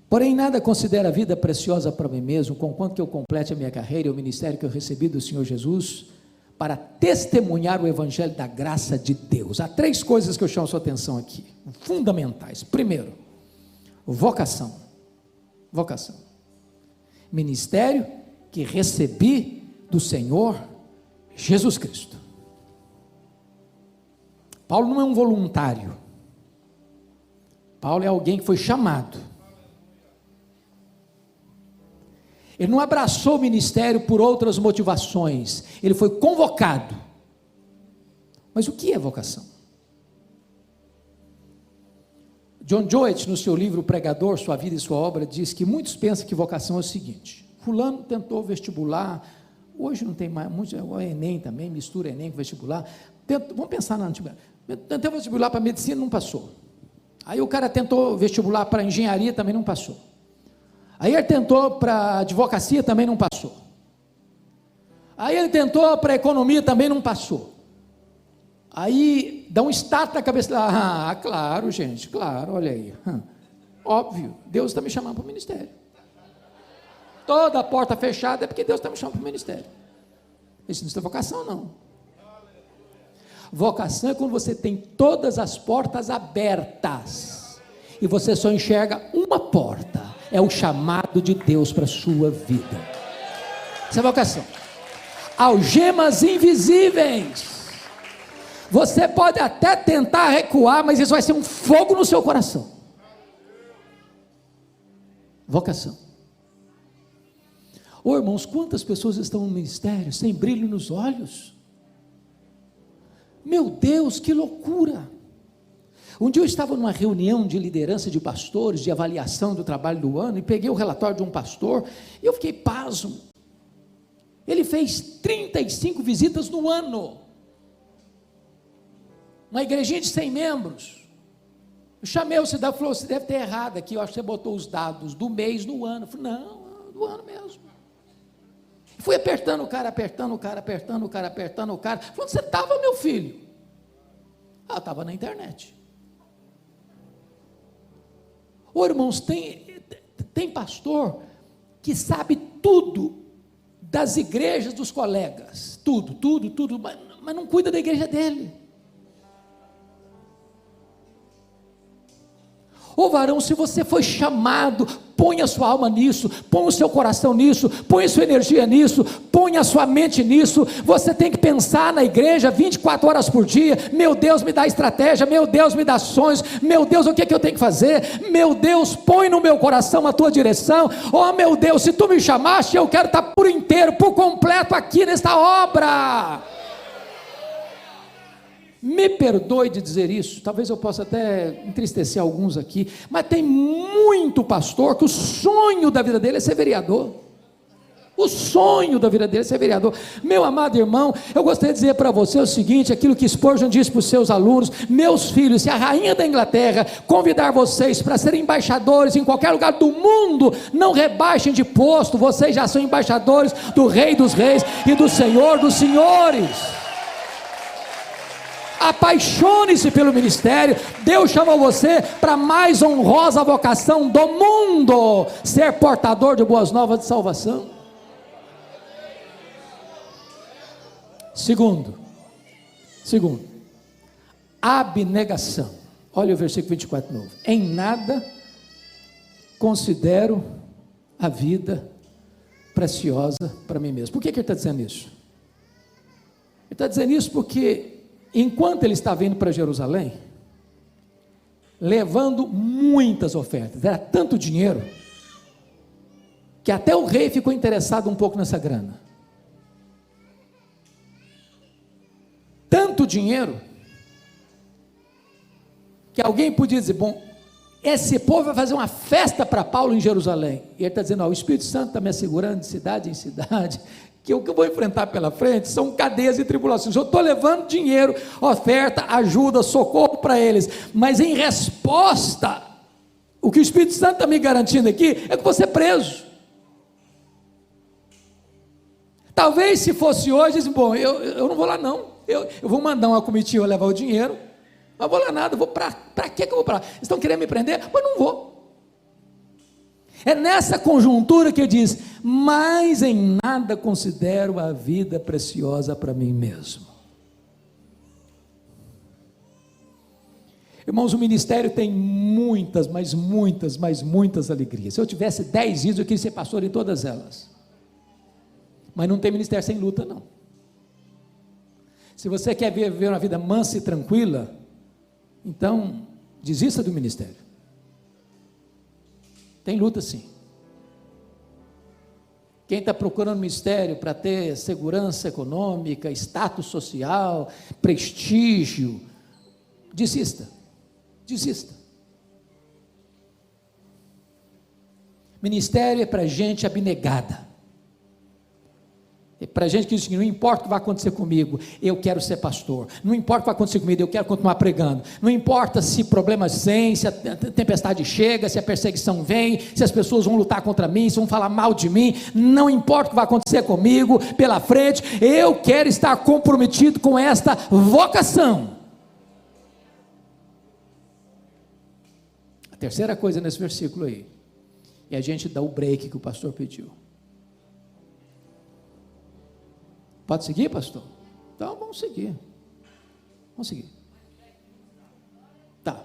Porém, nada considero a vida preciosa para mim mesmo, conquanto que eu complete a minha carreira e o ministério que eu recebi do Senhor Jesus, para testemunhar o evangelho da graça de Deus. Há 3 coisas que eu chamo a sua atenção aqui, fundamentais. Primeiro, vocação. Vocação. Ministério que recebi do Senhor Jesus Cristo. Paulo não é um voluntário. Paulo é alguém que foi chamado. Ele não abraçou o ministério por outras motivações. Ele foi convocado. Mas o que é vocação? John Joett, no seu livro Pregador, Sua Vida e Sua Obra, diz que muitos pensam que vocação é o seguinte: fulano tentou vestibular, hoje não tem mais, o Enem também, mistura Enem com vestibular, vamos pensar na antigüedade, tentou vestibular para medicina, não passou, Aí o cara tentou vestibular para engenharia, também não passou. Aí ele tentou para advocacia, também não passou. Aí ele tentou para economia, também não passou. Aí dá um start na cabeça dela. Ah, claro, gente, claro, olha aí. Óbvio, Deus está me chamando para o ministério. Toda a porta fechada é porque Deus está me chamando para o ministério. Isso não é vocação, não. Vocação é quando você tem todas as portas abertas e você só enxerga uma porta. É o chamado de Deus para a sua vida. Isso é vocação. Algemas invisíveis. Você pode até tentar recuar, mas isso vai ser um fogo no seu coração. Vocação. Ô irmãos, quantas pessoas estão no ministério sem brilho nos olhos? Meu Deus, que loucura! Um dia eu estava numa reunião de liderança de pastores, de avaliação do trabalho do ano, e peguei o relatório de um pastor, e eu fiquei pasmo. Ele fez 35 visitas no ano, uma igrejinha de 100 membros. Eu chamei o cidadão e falou: você deve ter errado aqui, eu acho que você botou os dados do mês no ano. Eu falei: não, do ano mesmo. Fui apertando o cara, falando: onde você estava, meu filho? Eu estava na internet. Ô irmãos, tem pastor que sabe tudo das igrejas dos colegas, tudo, mas não cuida da igreja dele. Ô varão, se você foi chamado, põe a sua alma nisso, põe o seu coração nisso, põe a sua energia nisso, põe a sua mente nisso. Você tem que pensar na igreja 24 horas por dia. Meu Deus, me dá estratégia, meu Deus, me dá sonhos, meu Deus, o que é que eu tenho que fazer? Meu Deus, põe no meu coração a tua direção. Oh meu Deus, se tu me chamaste, eu quero estar por inteiro, por completo aqui nesta obra. Me perdoe de dizer isso, talvez eu possa até entristecer alguns aqui, mas tem muito pastor que o sonho da vida dele é ser vereador. O sonho da vida dele é ser vereador. Meu amado irmão, eu gostaria de dizer para você o seguinte: aquilo que Spurgeon disse para os seus alunos: meus filhos, se a rainha da Inglaterra convidar vocês para serem embaixadores em qualquer lugar do mundo, não rebaixem de posto, vocês já são embaixadores do Rei dos Reis e do Senhor dos Senhores. Apaixone-se pelo ministério. Deus chamou você para a mais honrosa vocação do mundo: ser portador de boas novas de salvação. Segundo, abnegação. Olha o versículo 24 de novo. Em nada considero a vida preciosa para mim mesmo. Por que ele está dizendo isso? Ele está dizendo isso porque enquanto ele estava indo para Jerusalém, levando muitas ofertas, era tanto dinheiro, que até o rei ficou interessado um pouco nessa grana. Tanto dinheiro, que alguém podia dizer: bom, esse povo vai fazer uma festa para Paulo em Jerusalém. E ele está dizendo: ó, o Espírito Santo está me assegurando de cidade em cidade, que o que eu vou enfrentar pela frente são cadeias e tribulações. Eu estou levando dinheiro, oferta, ajuda, socorro para eles, mas em resposta, o que o Espírito Santo está me garantindo aqui é que vou ser preso. Talvez se fosse hoje, dizem: bom, eu não vou lá não, eu vou mandar uma comitiva levar o dinheiro, não vou lá nada, para que eu vou para lá? Estão querendo me prender? Mas não vou. É nessa conjuntura que ele diz: mas em nada considero a vida preciosa para mim mesmo. Irmãos, o ministério tem muitas alegrias. Se eu tivesse 10 vidas, eu queria ser pastor em todas elas. Mas não tem ministério sem luta, não. Se você quer viver uma vida mansa e tranquila, então desista do ministério. Tem luta sim. Quem está procurando ministério para ter segurança econômica, status social, prestígio, desista. Ministério é para gente abnegada. Para gente que diz que não importa o que vai acontecer comigo, eu quero ser pastor. Não importa o que vai acontecer comigo, eu quero continuar pregando. Não importa se problemas vêm, se a tempestade chega, se a perseguição vem, se as pessoas vão lutar contra mim, se vão falar mal de mim. Não importa o que vai acontecer comigo pela frente, eu quero estar comprometido com esta vocação. A terceira coisa nesse versículo aí, e a gente dá o break que o pastor pediu. Pode seguir, pastor? Então vamos seguir. Vamos seguir. Tá.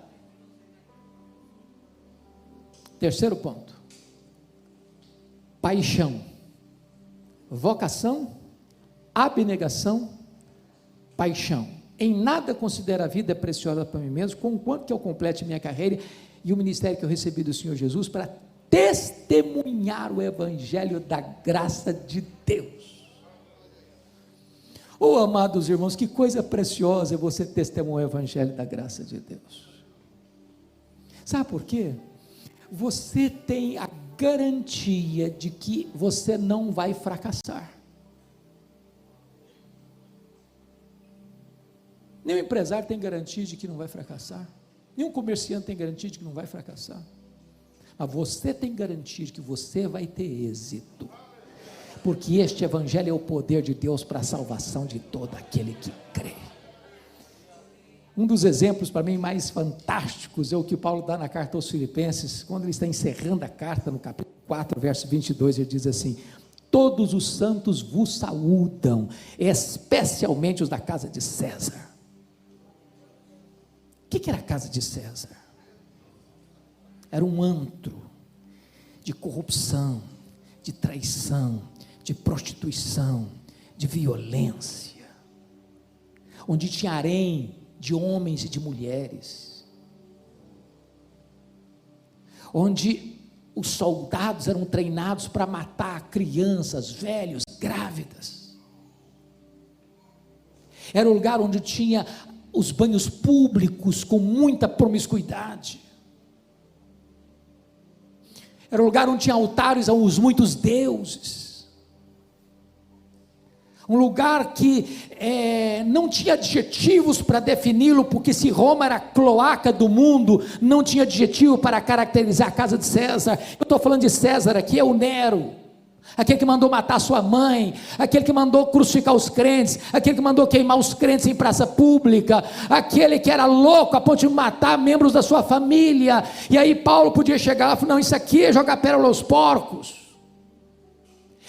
Terceiro ponto. Paixão. Vocação, abnegação, paixão. Em nada considero a vida preciosa para mim mesmo, conquanto que eu complete minha carreira e o ministério que eu recebi do Senhor Jesus para testemunhar o evangelho da graça de Deus. Oh, amados irmãos, que coisa preciosa é você testemunhar o evangelho da graça de Deus. Sabe por quê? Você tem a garantia de que você não vai fracassar. Nenhum empresário tem garantia de que não vai fracassar. Nenhum comerciante tem garantia de que não vai fracassar. Mas você tem garantia de que você vai ter êxito. Porque este evangelho é o poder de Deus para a salvação de todo aquele que crê. Um dos exemplos para mim mais fantásticos é o que Paulo dá na carta aos Filipenses, quando ele está encerrando a carta no capítulo 4, verso 22, ele diz assim: todos os santos vos saúdam, especialmente os da casa de César. O que era a casa de César? Era um antro de corrupção, de traição, de prostituição, de violência, onde tinha harém de homens e de mulheres, onde os soldados eram treinados para matar crianças, velhos, grávidas. Era um lugar onde tinha os banhos públicos com muita promiscuidade. Era um lugar onde tinha altares aos muitos deuses. Um lugar que não tinha adjetivos para defini-lo, porque se Roma era a cloaca do mundo, não tinha adjetivo para caracterizar a casa de César. Eu estou falando de César aqui, é o Nero, aquele que mandou matar sua mãe, aquele que mandou crucificar os crentes, aquele que mandou queimar os crentes em praça pública, aquele que era louco a ponto de matar membros da sua família. E aí Paulo podia chegar lá e falar: não, isso aqui é jogar pérola aos porcos.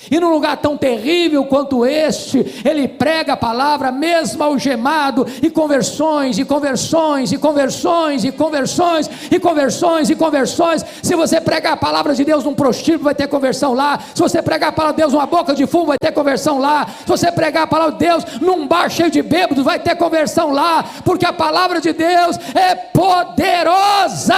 E num lugar tão terrível quanto este, ele prega a palavra mesmo algemado, e conversões, e conversões, e conversões, e conversões, e conversões, e conversões. Se você pregar a palavra de Deus num prostíbulo, vai ter conversão lá. Se você pregar a palavra de Deus numa boca de fumo, vai ter conversão lá. Se você pregar a palavra de Deus num bar cheio de bêbados, vai ter conversão lá, porque a palavra de Deus é poderosa.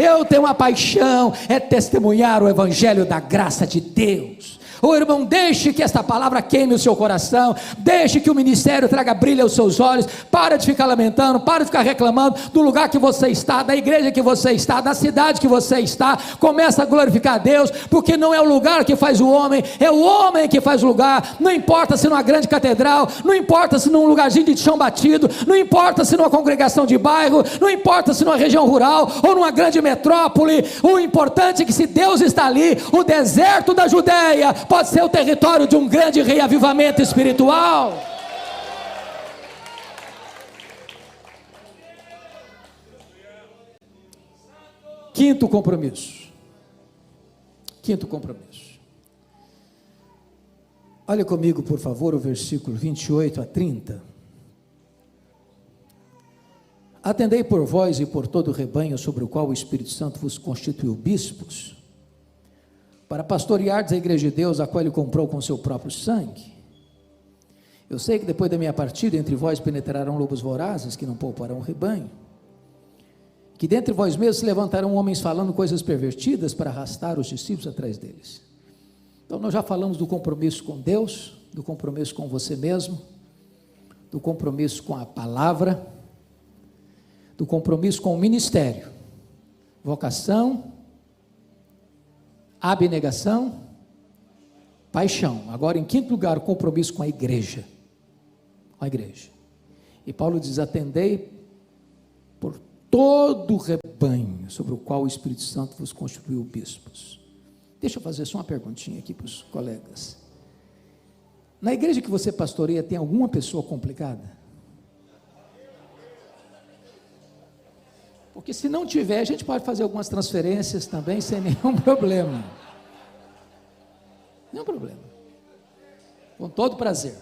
Eu tenho uma paixão, é testemunhar o evangelho da graça de Deus. Ô irmão, deixe que esta palavra queime o seu coração, deixe que o ministério traga brilho aos seus olhos. Para de ficar lamentando, para de ficar reclamando do lugar que você está, da igreja que você está, da cidade que você está. Começa a glorificar a Deus, porque não é o lugar que faz o homem, é o homem que faz o lugar. Não importa se numa grande catedral, não importa se num lugarzinho de chão batido, não importa se numa congregação de bairro, não importa se numa região rural ou numa grande metrópole. O importante é que, se Deus está ali, o deserto da Judeia pode ser o território de um grande reavivamento espiritual. Quinto compromisso. Olha comigo, por favor, o versículo 28 a 30. Atendei por vós e por todo o rebanho sobre o qual o Espírito Santo vos constituiu bispos, para pastoreardes a igreja de Deus, a qual ele comprou com seu próprio sangue. Eu sei que depois da minha partida entre vós penetrarão lobos vorazes, que não pouparão o rebanho, que dentre vós mesmos se levantarão homens falando coisas pervertidas para arrastar os discípulos atrás deles. Então nós já falamos do compromisso com Deus, do compromisso com você mesmo, do compromisso com a palavra, do compromisso com o ministério. vocação, abnegação, paixão. Agora, em quinto lugar, o compromisso com a igreja. Com a igreja. E Paulo diz: atendei por todo o rebanho sobre o qual o Espírito Santo vos constituiu bispos. Deixa eu fazer só uma perguntinha aqui para os colegas. Na igreja que você pastoreia, tem alguma pessoa complicada? Porque se não tiver, a gente pode fazer algumas transferências também, sem nenhum problema. Nenhum problema. Com todo prazer.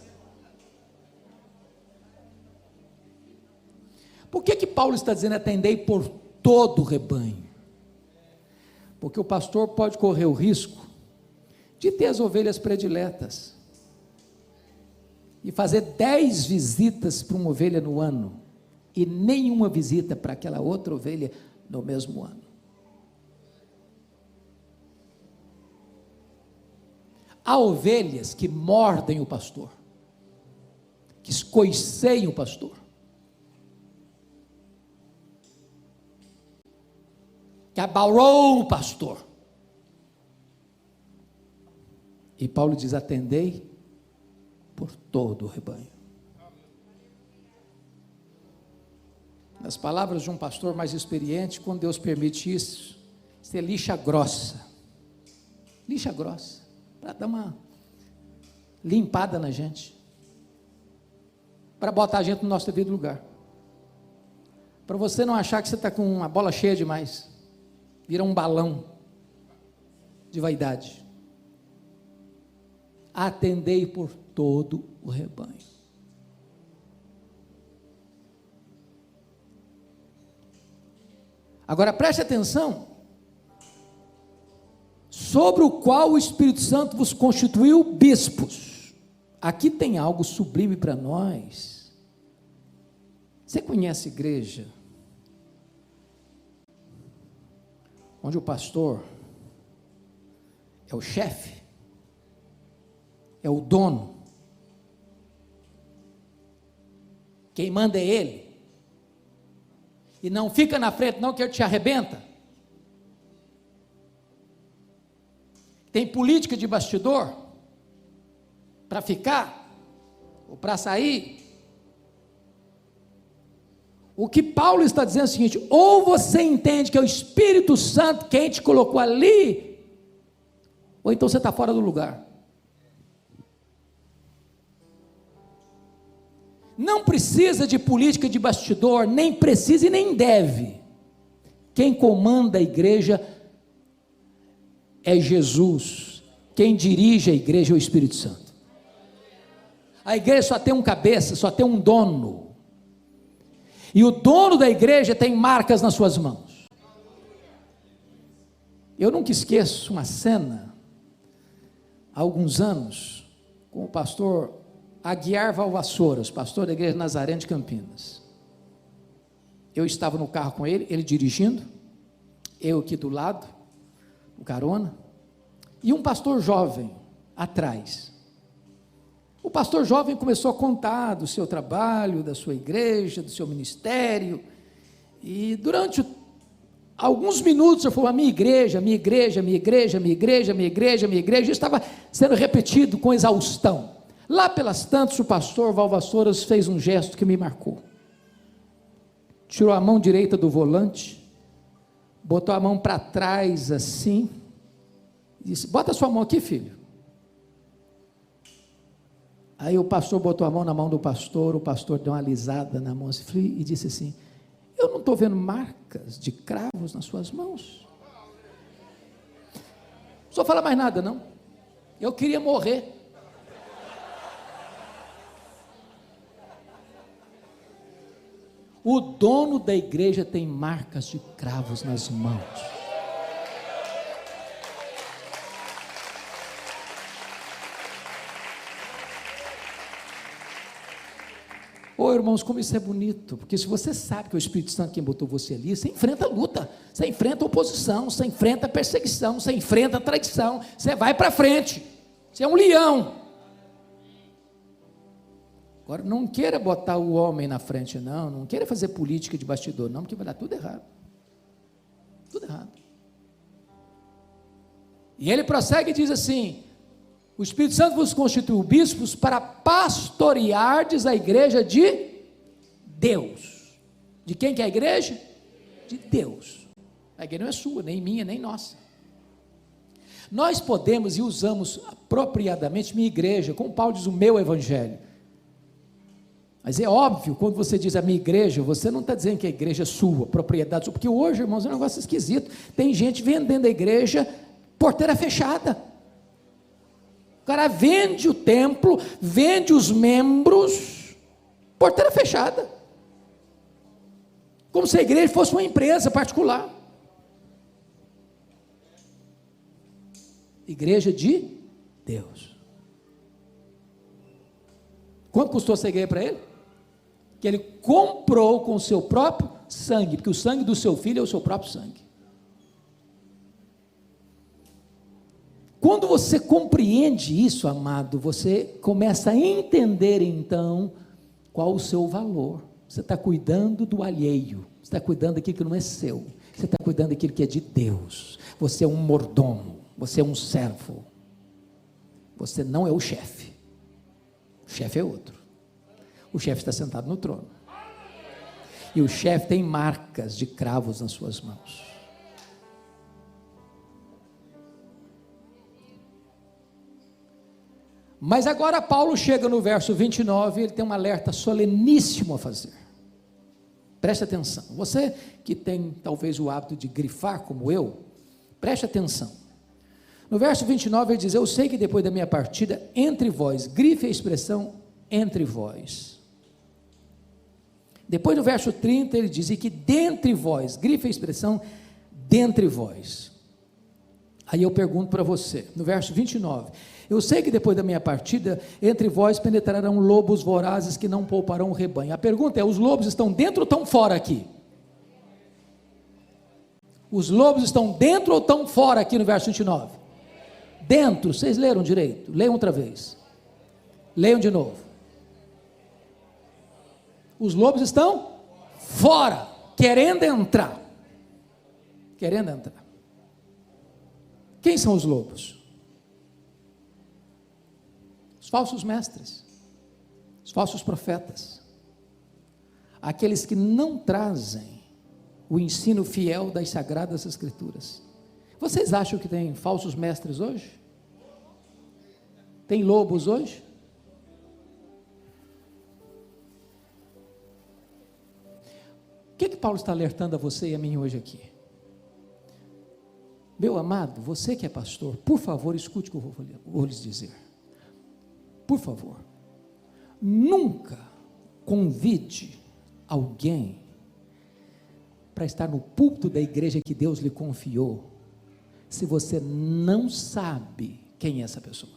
Por que Paulo está dizendo atendei por todo o rebanho? Porque o pastor pode correr o risco de ter as ovelhas prediletas e fazer 10 visitas para uma ovelha no ano e nenhuma visita para aquela outra ovelha no mesmo ano. Há ovelhas que mordem o pastor, que escoiceiam o pastor, que abalou o pastor. E Paulo diz: atendei por todo o rebanho. Nas palavras de um pastor mais experiente, quando Deus permite isso é lixa grossa, para dar uma limpada na gente, para botar a gente no nosso devido lugar, para você não achar que você está com uma bola cheia demais, vira um balão de vaidade. Atendei por todo o rebanho. Agora preste atenção, sobre o qual o Espírito Santo vos constituiu bispos. Aqui tem algo sublime para nós. Você conhece igreja onde o pastor é o chefe, é o dono, quem manda é ele, e não fica na frente não, que ele te arrebenta? Tem política de bastidor para ficar ou para sair? O que Paulo está dizendo é o seguinte: ou você entende que é o Espírito Santo quem te colocou ali, ou então você está fora do lugar. Não precisa de política de bastidor, nem precisa e nem deve. Quem comanda a igreja é Jesus. Quem dirige a igreja é o Espírito Santo. A igreja só tem um cabeça, só tem um dono. E o dono da igreja tem marcas nas suas mãos. Eu nunca esqueço uma cena, há alguns anos, com o pastor Aguiar Valvassouras, pastor da igreja Nazareno de Campinas. Eu estava no carro com ele, ele dirigindo, eu aqui do lado, no carona, e um pastor jovem atrás. O pastor jovem começou a contar do seu trabalho, da sua igreja, do seu ministério, e durante alguns minutos eu falei: a minha igreja, minha igreja, minha igreja, minha igreja, minha igreja, minha igreja, estava sendo repetido com exaustão. Lá pelas tantas, o pastor Valvassouras fez um gesto que me marcou. Tirou a mão direita do volante, botou a mão para trás assim, e disse: bota a sua mão aqui, filho. Aí o pastor botou a mão na mão do pastor, o pastor deu uma alisada na mão e disse assim: eu não estou vendo marcas de cravos nas suas mãos. Não só fala mais nada não, eu queria morrer. O dono da igreja tem marcas de cravos nas mãos. Ô irmãos, como isso é bonito, porque se você sabe que é o Espírito Santo quem botou você ali, você enfrenta a luta, você enfrenta a oposição, você enfrenta a perseguição, você enfrenta a traição, você vai para frente, você é um leão. Agora, não queira botar o homem na frente, não queira fazer política de bastidor, não, porque vai dar tudo errado. Tudo errado. E ele prossegue e diz assim: o Espírito Santo vos constituiu bispos para pastoreardes a igreja de Deus. De quem que é a igreja? De Deus. A igreja não é sua, nem minha, nem nossa. Nós podemos e usamos apropriadamente minha igreja, como Paulo diz, o meu evangelho. Mas é óbvio, quando você diz a minha igreja, você não está dizendo que a igreja é sua, propriedade sua, porque hoje, irmãos, é um negócio esquisito. Tem gente vendendo a igreja, porteira fechada. O cara vende o templo, vende os membros, porteira fechada. Como se a igreja fosse uma empresa particular. Igreja de Deus. Quanto custou essa igreja para ele? Que ele comprou com o seu próprio sangue, porque o sangue do seu filho é o seu próprio sangue. Quando você compreende isso, amado, você começa a entender então qual o seu valor. Você está cuidando do alheio, você está cuidando daquilo que não é seu, você está cuidando daquilo que é de Deus. Você é um mordomo, você é um servo, você não é o chefe é outro. O chefe está sentado no trono, e o chefe tem marcas de cravos nas suas mãos. Mas agora Paulo chega no verso 29, ele tem um alerta soleníssimo a fazer. Preste atenção, você que tem talvez o hábito de grifar como eu, preste atenção. No verso 29 ele diz: eu sei que depois da minha partida, entre vós, grife a expressão entre vós. Depois no verso 30 ele diz: e que dentre vós, grife a expressão dentre vós. Aí eu pergunto para você, no verso 29, eu sei que depois da minha partida, entre vós penetrarão lobos vorazes que não pouparão o rebanho. A pergunta é: os lobos estão dentro ou estão fora aqui? Os lobos estão dentro ou estão fora aqui no verso 29? Dentro. Vocês leram direito? Leiam outra vez. Leiam de novo. Os lobos estão fora, querendo entrar. Querendo entrar. Quem são os lobos? Os falsos mestres, os falsos profetas, aqueles que não trazem o ensino fiel das Sagradas Escrituras. Vocês acham que tem falsos mestres hoje? Tem lobos hoje? O que Paulo está alertando a você e a mim hoje aqui? Meu amado, você que é pastor, por favor, escute o que eu vou lhes dizer. Por favor, nunca convide alguém para estar no púlpito da igreja que Deus lhe confiou, se você não sabe quem é essa pessoa.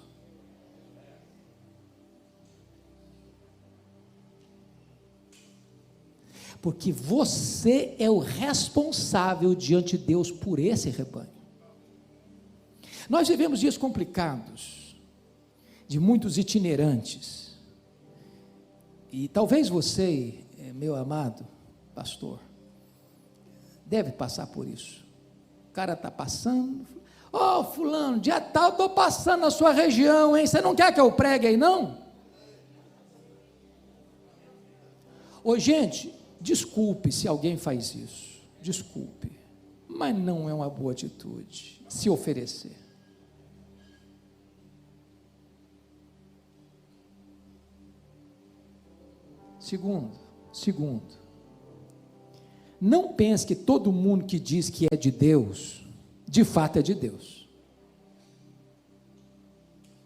Porque você é o responsável diante de Deus por esse rebanho. Nós vivemos dias complicados, de muitos itinerantes, e talvez você, meu amado pastor, deve passar por isso. O cara está passando, fulano, dia tal, estou passando na sua região, hein? Você não quer que eu pregue aí não? Gente, desculpe se alguém faz isso, desculpe, mas não é uma boa atitude, se oferecer. Segundo, não pense que todo mundo que diz que é de Deus, de fato é de Deus.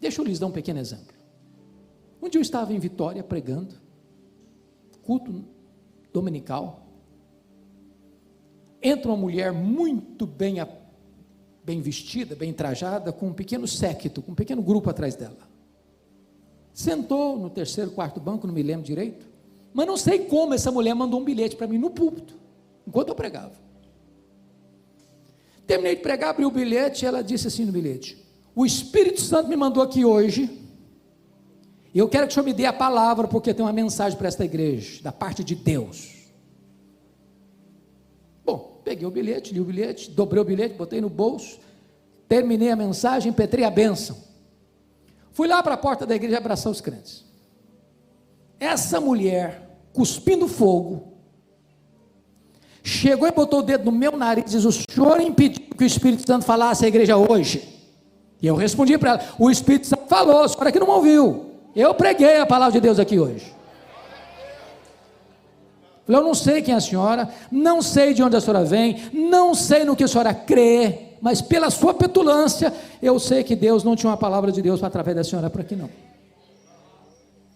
Deixa eu lhes dar um pequeno exemplo. Um dia eu estava em Vitória pregando, culto dominical, entra uma mulher muito bem vestida, bem trajada, com um pequeno séquito, com um pequeno grupo atrás dela. Sentou no terceiro, quarto banco, não me lembro direito, mas não sei como essa mulher mandou um bilhete para mim no púlpito, enquanto eu pregava. Terminei de pregar, abri o bilhete, e ela disse assim no bilhete: o Espírito Santo me mandou aqui hoje, e eu quero que o senhor me dê a palavra, porque tem uma mensagem para esta igreja, da parte de Deus. Bom, peguei o bilhete, li o bilhete, dobrei o bilhete, botei no bolso, terminei a mensagem, impetrei a bênção. Fui lá para a porta da igreja abraçar os crentes. Essa mulher, cuspindo fogo, chegou e botou o dedo no meu nariz e diz: o senhor impediu que o Espírito Santo falasse à igreja hoje? E eu respondi para ela: o Espírito Santo falou, a senhora que não ouviu. Eu preguei a palavra de Deus aqui hoje. Falei: eu não sei quem é a senhora, não sei de onde a senhora vem, não sei no que a senhora crê, mas pela sua petulância, eu sei que Deus não tinha uma palavra de Deus através da senhora para aqui não.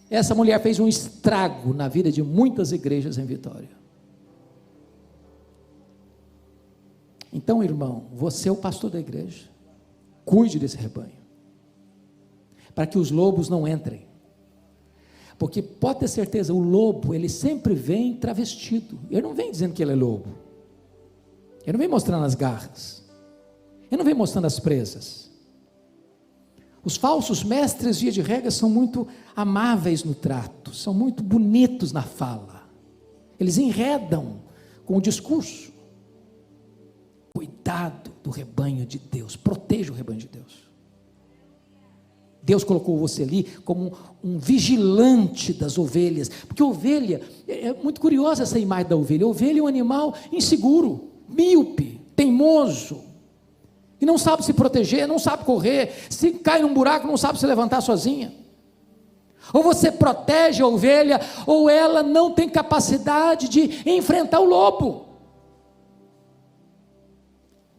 Essa mulher fez um estrago na vida de muitas igrejas em Vitória. Então, irmão, você é o pastor da igreja, cuide desse rebanho, para que os lobos não entrem, porque pode ter certeza, o lobo, ele sempre vem travestido, ele não vem dizendo que ele é lobo, ele não vem mostrando as garras, ele não vem mostrando as presas. Os falsos mestres, via de regra, são muito amáveis no trato, são muito bonitos na fala, eles enredam com o discurso. Cuidado do rebanho de Deus, proteja o rebanho de Deus. Deus colocou você ali como um vigilante das ovelhas, porque ovelha, é muito curiosa essa imagem da ovelha. A ovelha é um animal inseguro, míope, teimoso, que não sabe se proteger, não sabe correr, se cai num buraco não sabe se levantar sozinha. Ou você protege a ovelha, ou ela não tem capacidade de enfrentar o lobo.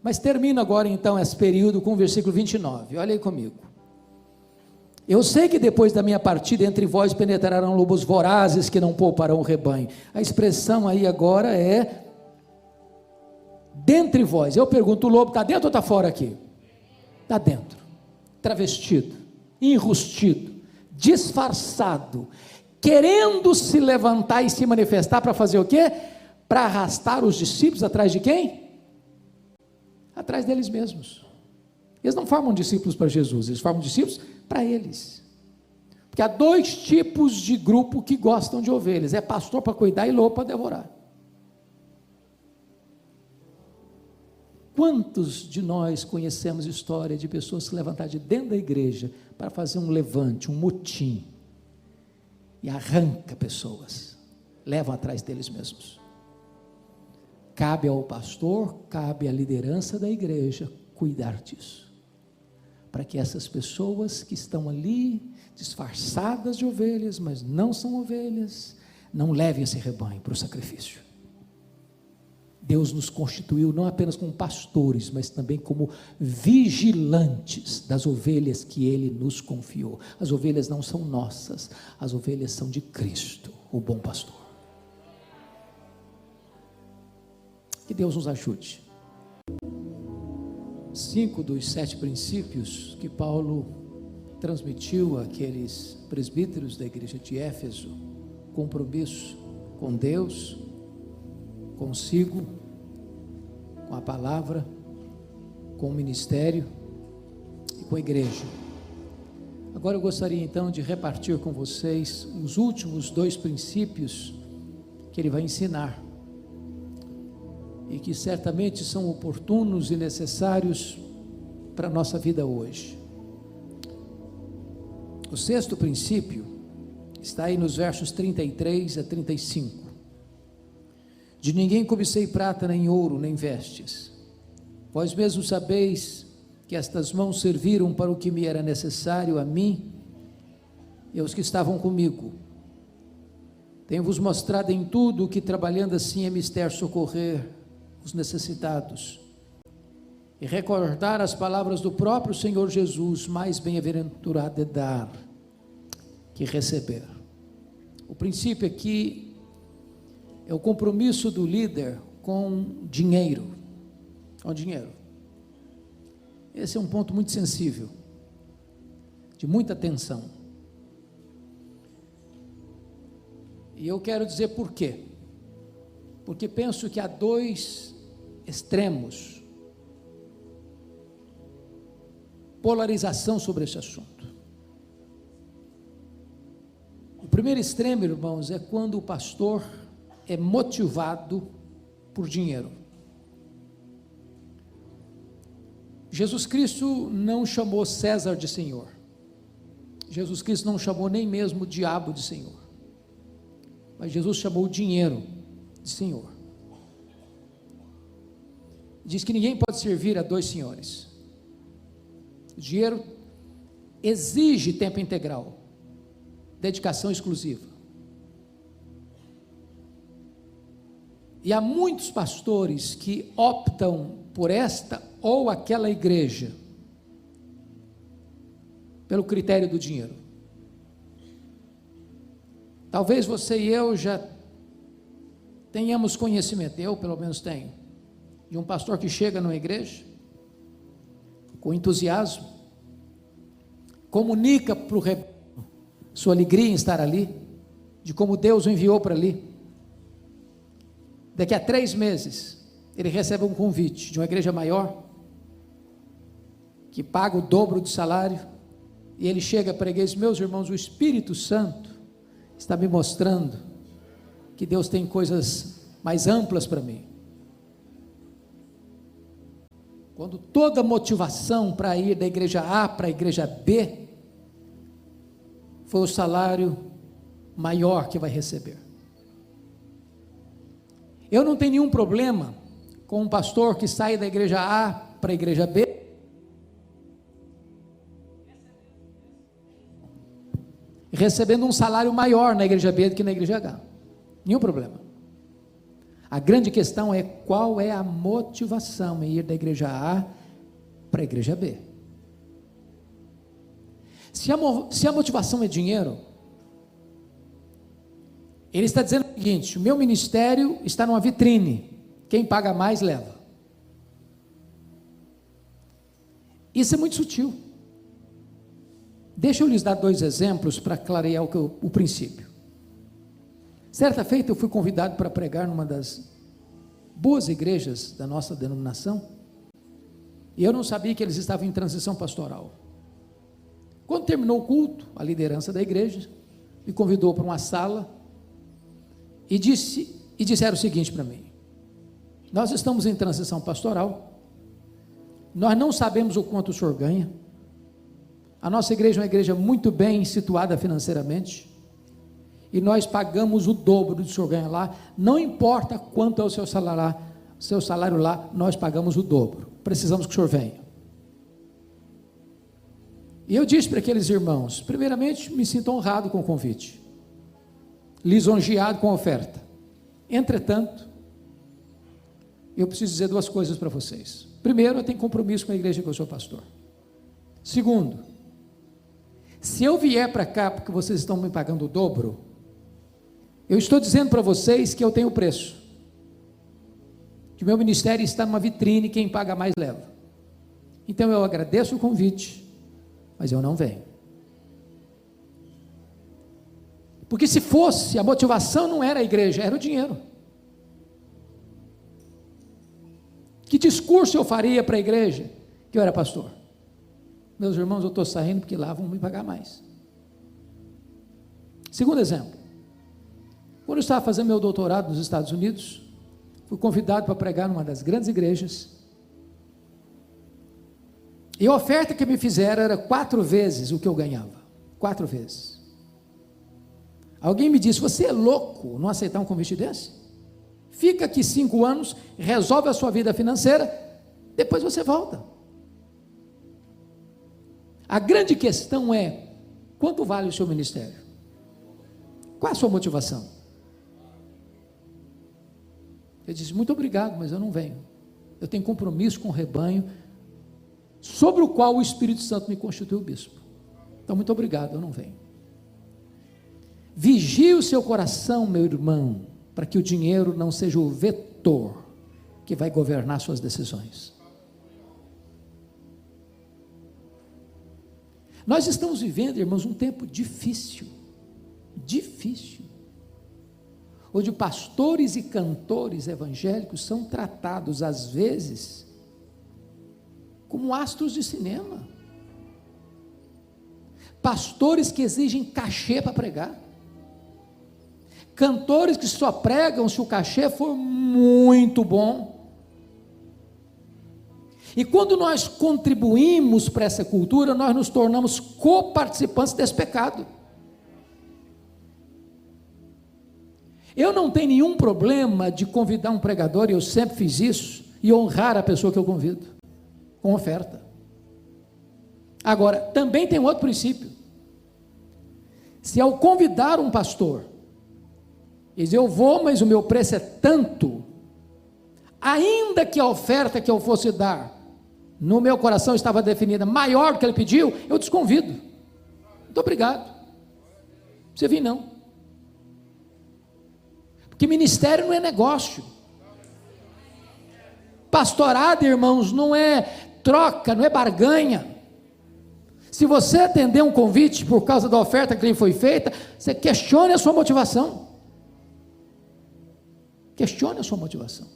Mas termino agora então esse período com o versículo 29, olha aí comigo. Eu sei que depois da minha partida entre vós penetrarão lobos vorazes que não pouparão o rebanho. A expressão aí agora é dentre vós. Eu pergunto, o lobo está dentro ou está fora aqui? Está dentro, travestido, enrustido, disfarçado, querendo se levantar e se manifestar para fazer o quê? Para arrastar os discípulos atrás de quem? Atrás deles mesmos. Eles não formam discípulos para Jesus, eles formam discípulos para eles. Porque há dois tipos de grupo que gostam de ovelhas: é pastor para cuidar e lobo para devorar. Quantos de nós conhecemos história de pessoas se levantar de dentro da igreja para fazer um levante, um motim, e arranca pessoas, levam atrás deles mesmos? Cabe ao pastor, cabe à liderança da igreja cuidar disso, para que essas pessoas que estão ali, disfarçadas de ovelhas, mas não são ovelhas, não levem esse rebanho para o sacrifício. Deus nos constituiu não apenas como pastores, mas também como vigilantes das ovelhas que Ele nos confiou. As ovelhas não são nossas, as ovelhas são de Cristo, o bom pastor. Que Deus nos ajude. 5 dos 7 princípios que Paulo transmitiu àqueles presbíteros da igreja de Éfeso: compromisso com Deus, consigo, com a palavra, com o ministério e com a igreja. Agora eu gostaria então de repartir com vocês os últimos 2 princípios que ele vai ensinar, e que certamente são oportunos e necessários para a nossa vida hoje. O 6º princípio está aí nos versos 33 a 35. De ninguém cobicei prata, nem ouro, nem vestes. Vós mesmos sabeis que estas mãos serviram para o que me era necessário a mim e aos que estavam comigo. Tenho-vos mostrado em tudo que, trabalhando assim, é mister socorrer os necessitados e recordar as palavras do próprio Senhor Jesus: mais bem-aventurado é dar que receber. O princípio aqui é o compromisso do líder com dinheiro. Com dinheiro. Esse é um ponto muito sensível, de muita atenção. E eu quero dizer por quê. Porque penso que há 2 extremos, polarização sobre esse assunto. O primeiro extremo, irmãos, é quando o pastor é motivado por dinheiro. Jesus Cristo não chamou César de Senhor. Jesus Cristo não chamou nem mesmo o diabo de Senhor. Mas Jesus chamou o dinheiro de Senhor. Diz que ninguém pode servir a dois senhores. O dinheiro exige tempo integral, dedicação exclusiva. E há muitos pastores que optam por esta ou aquela igreja, pelo critério do dinheiro. Talvez você e eu já tenhamos conhecimento, eu pelo menos tenho, de um pastor que chega numa igreja, com entusiasmo, comunica para o rebanho sua alegria em estar ali, de como Deus o enviou para ali. Daqui a 3 meses, ele recebe um convite de uma igreja maior, que paga o dobro do salário, e ele chega para a igreja e diz: meus irmãos, o Espírito Santo está me mostrando que Deus tem coisas mais amplas para mim. Quando toda motivação para ir da igreja A para a igreja B, foi o salário maior que vai receber. Eu não tenho nenhum problema com um pastor que sai da igreja A para a igreja B, recebendo um salário maior na igreja B do que na igreja H. Nenhum problema. A grande questão é qual é a motivação em ir da igreja A para a igreja B. Se a motivação é dinheiro, ele está dizendo o seguinte: o meu ministério está numa vitrine, quem paga mais leva. Isso é muito sutil. Deixa eu lhes dar 2 exemplos para clarear o princípio. Certa feita eu fui convidado para pregar numa das boas igrejas da nossa denominação, e eu não sabia que eles estavam em transição pastoral. Quando terminou o culto, a liderança da igreja me convidou para uma sala e disseram o seguinte para mim: nós estamos em transição pastoral, nós não sabemos o quanto o senhor ganha, a nossa igreja é uma igreja muito bem situada financeiramente, e nós pagamos o dobro do que o senhor ganha lá, não importa quanto é o seu salário lá, nós pagamos o dobro, precisamos que o senhor venha. E eu disse para aqueles irmãos: primeiramente, me sinto honrado com o convite, lisonjeado com a oferta. Entretanto, eu preciso dizer 2 coisas para vocês. Primeiro, eu tenho compromisso com a igreja que eu sou pastor. Segundo, se eu vier para cá porque vocês estão me pagando o dobro, eu estou dizendo para vocês que eu tenho preço, que o meu ministério está numa vitrine, quem paga mais leva. Então eu agradeço o convite, mas eu não venho. Porque se fosse, a motivação não era a igreja, era o dinheiro. Que discurso eu faria para a igreja que eu era pastor? Meus irmãos, eu estou saindo porque lá vão me pagar mais. Segundo exemplo, quando eu estava fazendo meu doutorado nos Estados Unidos, fui convidado para pregar numa das grandes igrejas, e a oferta que me fizeram era 4 vezes o que eu ganhava, 4 vezes. Alguém me disse: você é louco não aceitar um convite desse? Fica aqui 5 anos, resolve a sua vida financeira, depois você volta. A grande questão é: quanto vale o seu ministério? Qual é a sua motivação? Eu disse: muito obrigado, mas eu não venho. Eu tenho compromisso com o rebanho, sobre o qual o Espírito Santo me constituiu bispo. Então, muito obrigado, eu não venho. Vigie o seu coração, meu irmão, para que o dinheiro não seja o vetor que vai governar suas decisões. Nós estamos vivendo, irmãos, um tempo difícil, onde pastores e cantores evangélicos são tratados, às vezes, como astros de cinema. Pastores que exigem cachê para pregar, cantores que só pregam se o cachê for muito bom. E quando nós contribuímos para essa cultura, nós nos tornamos coparticipantes desse pecado. Eu não tenho nenhum problema de convidar um pregador, e eu sempre fiz isso, e honrar a pessoa que eu convido, com oferta. Agora, também tem um outro princípio. Se ao convidar um pastor, ele diz, eu vou, mas o meu preço é tanto, ainda que a oferta que eu fosse dar, no meu coração estava definida maior do que ele pediu, eu desconvido. Muito obrigado. Você vem não. Porque ministério não é negócio. Pastorado, irmãos, não é troca, não é barganha. Se você atender um convite por causa da oferta que lhe foi feita, você questione a sua motivação. Questione a sua motivação.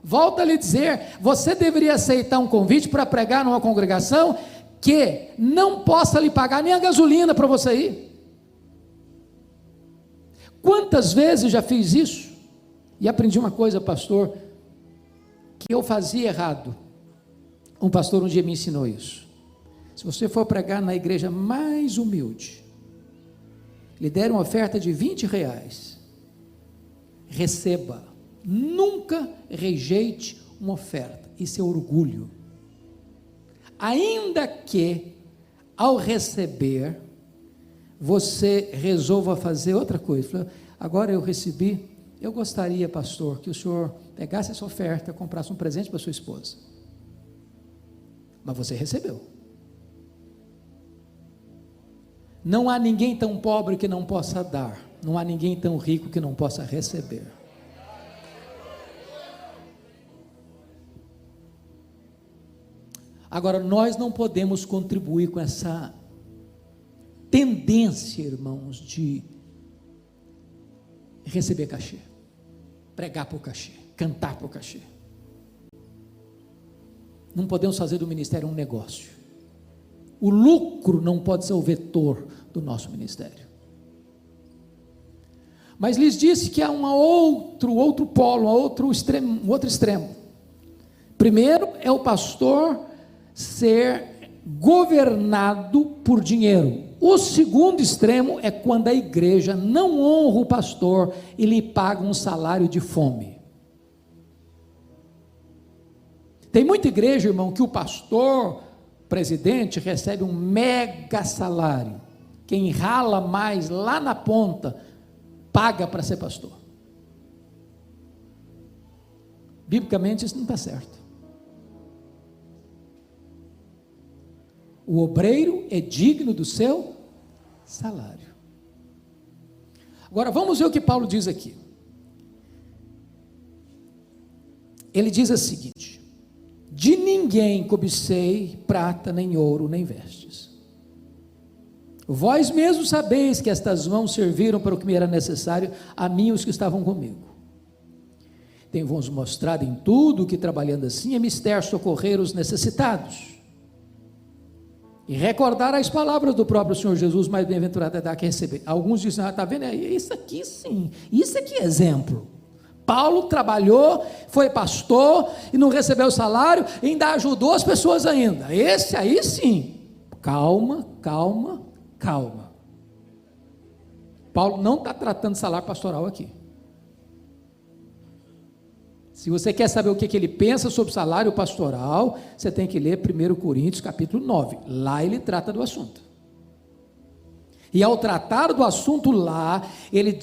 Volto a lhe dizer, você deveria aceitar um convite para pregar numa congregação que não possa lhe pagar nem a gasolina para você ir. Quantas vezes já fiz isso? E aprendi uma coisa, pastor, que eu fazia errado. Um pastor um dia me ensinou isso. Se você for pregar na igreja mais humilde, lhe der uma oferta de R$20, receba. Nunca rejeite uma oferta. Isso é orgulho. Ainda que, ao receber, você resolva fazer outra coisa. Agora eu recebi, eu gostaria, pastor, que o senhor pegasse essa oferta, comprasse um presente para sua esposa. Mas você recebeu. Não há ninguém tão pobre que não possa dar. Não há ninguém tão rico que não possa receber. Agora, nós não podemos contribuir com essa tendência, irmãos, de receber cachê, pregar por cachê, cantar por cachê. Não podemos fazer do ministério um negócio. O lucro não pode ser o vetor do nosso ministério. Mas lhes disse que há outro polo, um outro extremo. Primeiro é o pastor ser governado por dinheiro. O segundo extremo é quando a igreja não honra o pastor e lhe paga um salário de fome. Tem muita igreja, irmão, que o pastor, presidente, recebe um mega salário. Quem rala mais lá na ponta, paga para ser pastor. Biblicamente isso não está certo. O obreiro é digno do seu salário. Agora vamos ver o que Paulo diz aqui. Ele diz o seguinte: de ninguém cobicei prata, nem ouro, nem vestes. Vós mesmos sabeis que estas mãos serviram para o que me era necessário, a mim e os que estavam comigo. Tenho-vos mostrado em tudo que, trabalhando assim, é mister socorrer os necessitados, e recordar as palavras do próprio Senhor Jesus, mais bem-aventurado é dar que receber. Alguns dizem, está vendo, isso aqui sim, isso aqui é exemplo. Paulo trabalhou, foi pastor, e não recebeu salário, e ainda ajudou as pessoas ainda. Esse aí sim. Calma. Paulo não está tratando de salário pastoral aqui. Se você quer saber o que ele pensa sobre salário pastoral, você tem que ler 1 Coríntios capítulo 9, lá ele trata do assunto, e ao tratar do assunto lá, ele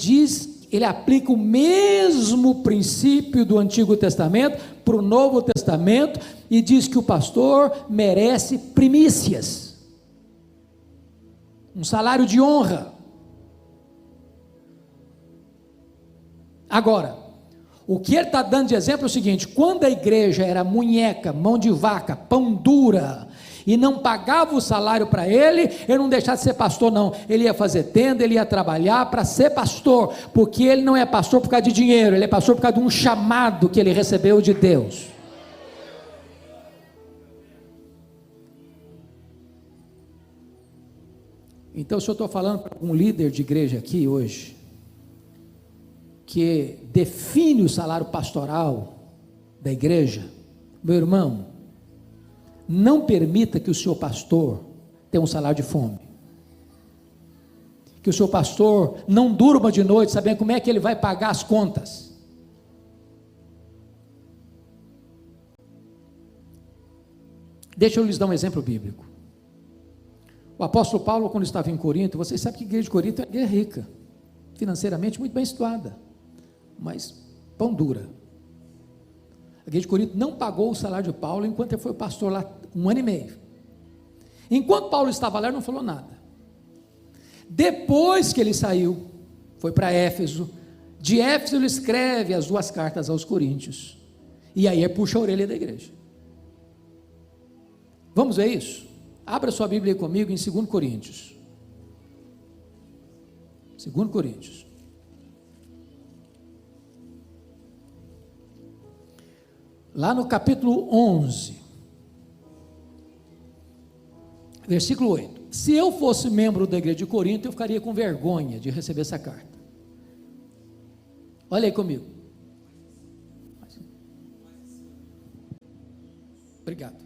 aplica o mesmo princípio do Antigo Testamento para o Novo Testamento, e diz que o pastor merece primícias, um salário de honra. Agora, o que ele está dando de exemplo é o seguinte: quando a igreja era munheca, mão de vaca, pão dura, e não pagava o salário para ele não deixava de ser pastor não, ele ia fazer tenda, ele ia trabalhar para ser pastor, porque ele não é pastor por causa de dinheiro, ele é pastor por causa de um chamado que ele recebeu de Deus. Então, se eu estou falando para um líder de igreja aqui hoje, que define o salário pastoral da igreja, Meu irmão, não permita que o seu pastor tenha um salário de fome. Que o seu pastor não durma de noite sabendo como é que ele vai pagar as contas. Deixa eu lhes dar um exemplo bíblico. O apóstolo Paulo, quando estava em Corinto, vocês sabem que a igreja de Corinto é uma igreja rica, financeiramente muito bem situada, mas pão dura. A igreja de Corinto não pagou o salário de Paulo enquanto ele foi pastor lá 1 ano e meio. Enquanto Paulo estava lá, ele não falou nada. Depois que ele saiu, foi para Éfeso. De Éfeso ele escreve as 2 cartas aos Coríntios. E aí ele puxa a orelha da igreja. Vamos ver isso? Abra sua Bíblia aí comigo em 2 Coríntios. 2 Coríntios. Lá no capítulo 11, versículo 8. Se eu fosse membro da igreja de Corinto, eu ficaria com vergonha de receber essa carta. Olha aí comigo. Obrigado.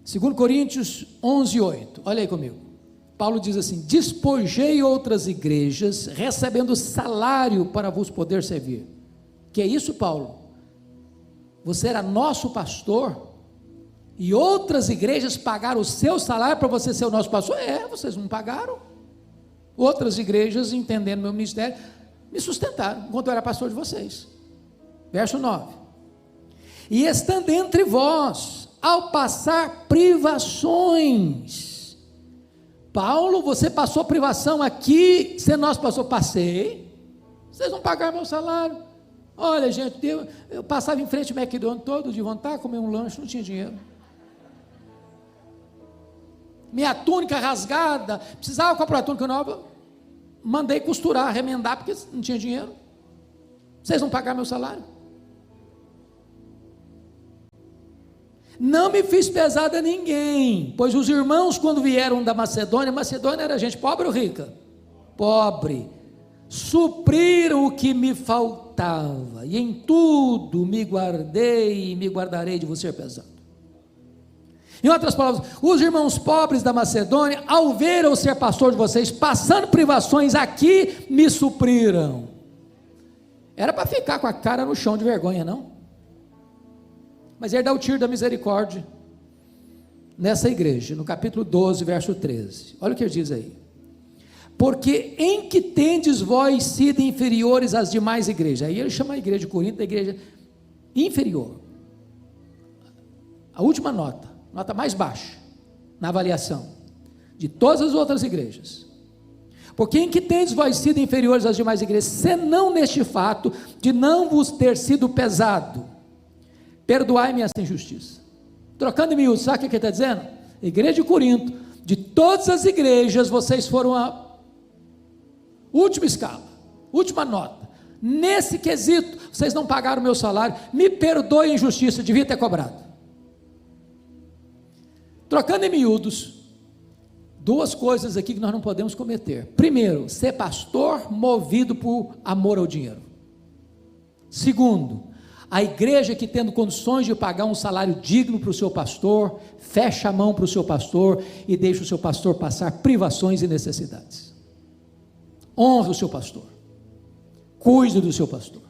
2 Coríntios 11, 8. Olha aí comigo. Paulo diz assim: despojei outras igrejas, recebendo salário para vos poder servir. Que é isso, Paulo? Você era nosso pastor e outras igrejas pagaram o seu salário para você ser o nosso pastor? Vocês não pagaram. Outras igrejas, entendendo meu ministério, me sustentaram enquanto eu era pastor de vocês. Verso 9. E estando entre vós, ao passar privações. Paulo, você passou privação aqui, sendo nosso pastor? Passei. Vocês não pagaram meu salário. Olha, gente, eu passava em frente ao McDonald's todo de vontade, comer um lanche, não tinha dinheiro. Minha túnica rasgada, precisava comprar túnica nova, mandei costurar, remendar, porque não tinha dinheiro. Vocês não pagaram meu salário? Não me fiz pesada a ninguém, pois os irmãos, quando vieram da Macedônia era gente pobre ou rica? Pobre. Supriram o que me faltava, e em tudo me guardei e me guardarei de você ser pesado. Em outras palavras, os irmãos pobres da Macedônia, ao ver eu ser pastor de vocês, passando privações aqui, me supriram. Era para ficar com a cara no chão de vergonha, não? Mas ele dá o tiro da misericórdia nessa igreja, no capítulo 12, verso 13. Olha o que ele diz aí. Porque em que tendes vós sido inferiores às demais igrejas? Aí ele chama a igreja de Corinto da igreja inferior. A última nota mais baixa na avaliação de todas as outras igrejas. Porque em que tendes vós sido inferiores às demais igrejas, senão neste fato de não vos ter sido pesado, perdoai-me esta injustiça. Trocando em miúdos, sabe o que ele está dizendo? Igreja de Corinto, de todas as igrejas, vocês foram a última escala, última nota. Nesse quesito, vocês não pagaram o meu salário, me perdoe a injustiça, devia ter cobrado. Trocando em miúdos, 2 coisas aqui que nós não podemos cometer. Primeiro, ser pastor movido por amor ao dinheiro. Segundo, a igreja que tendo condições de pagar um salário digno para o seu pastor, fecha a mão para o seu pastor e deixa o seu pastor passar privações e necessidades. Honre o seu pastor, cuide do seu pastor.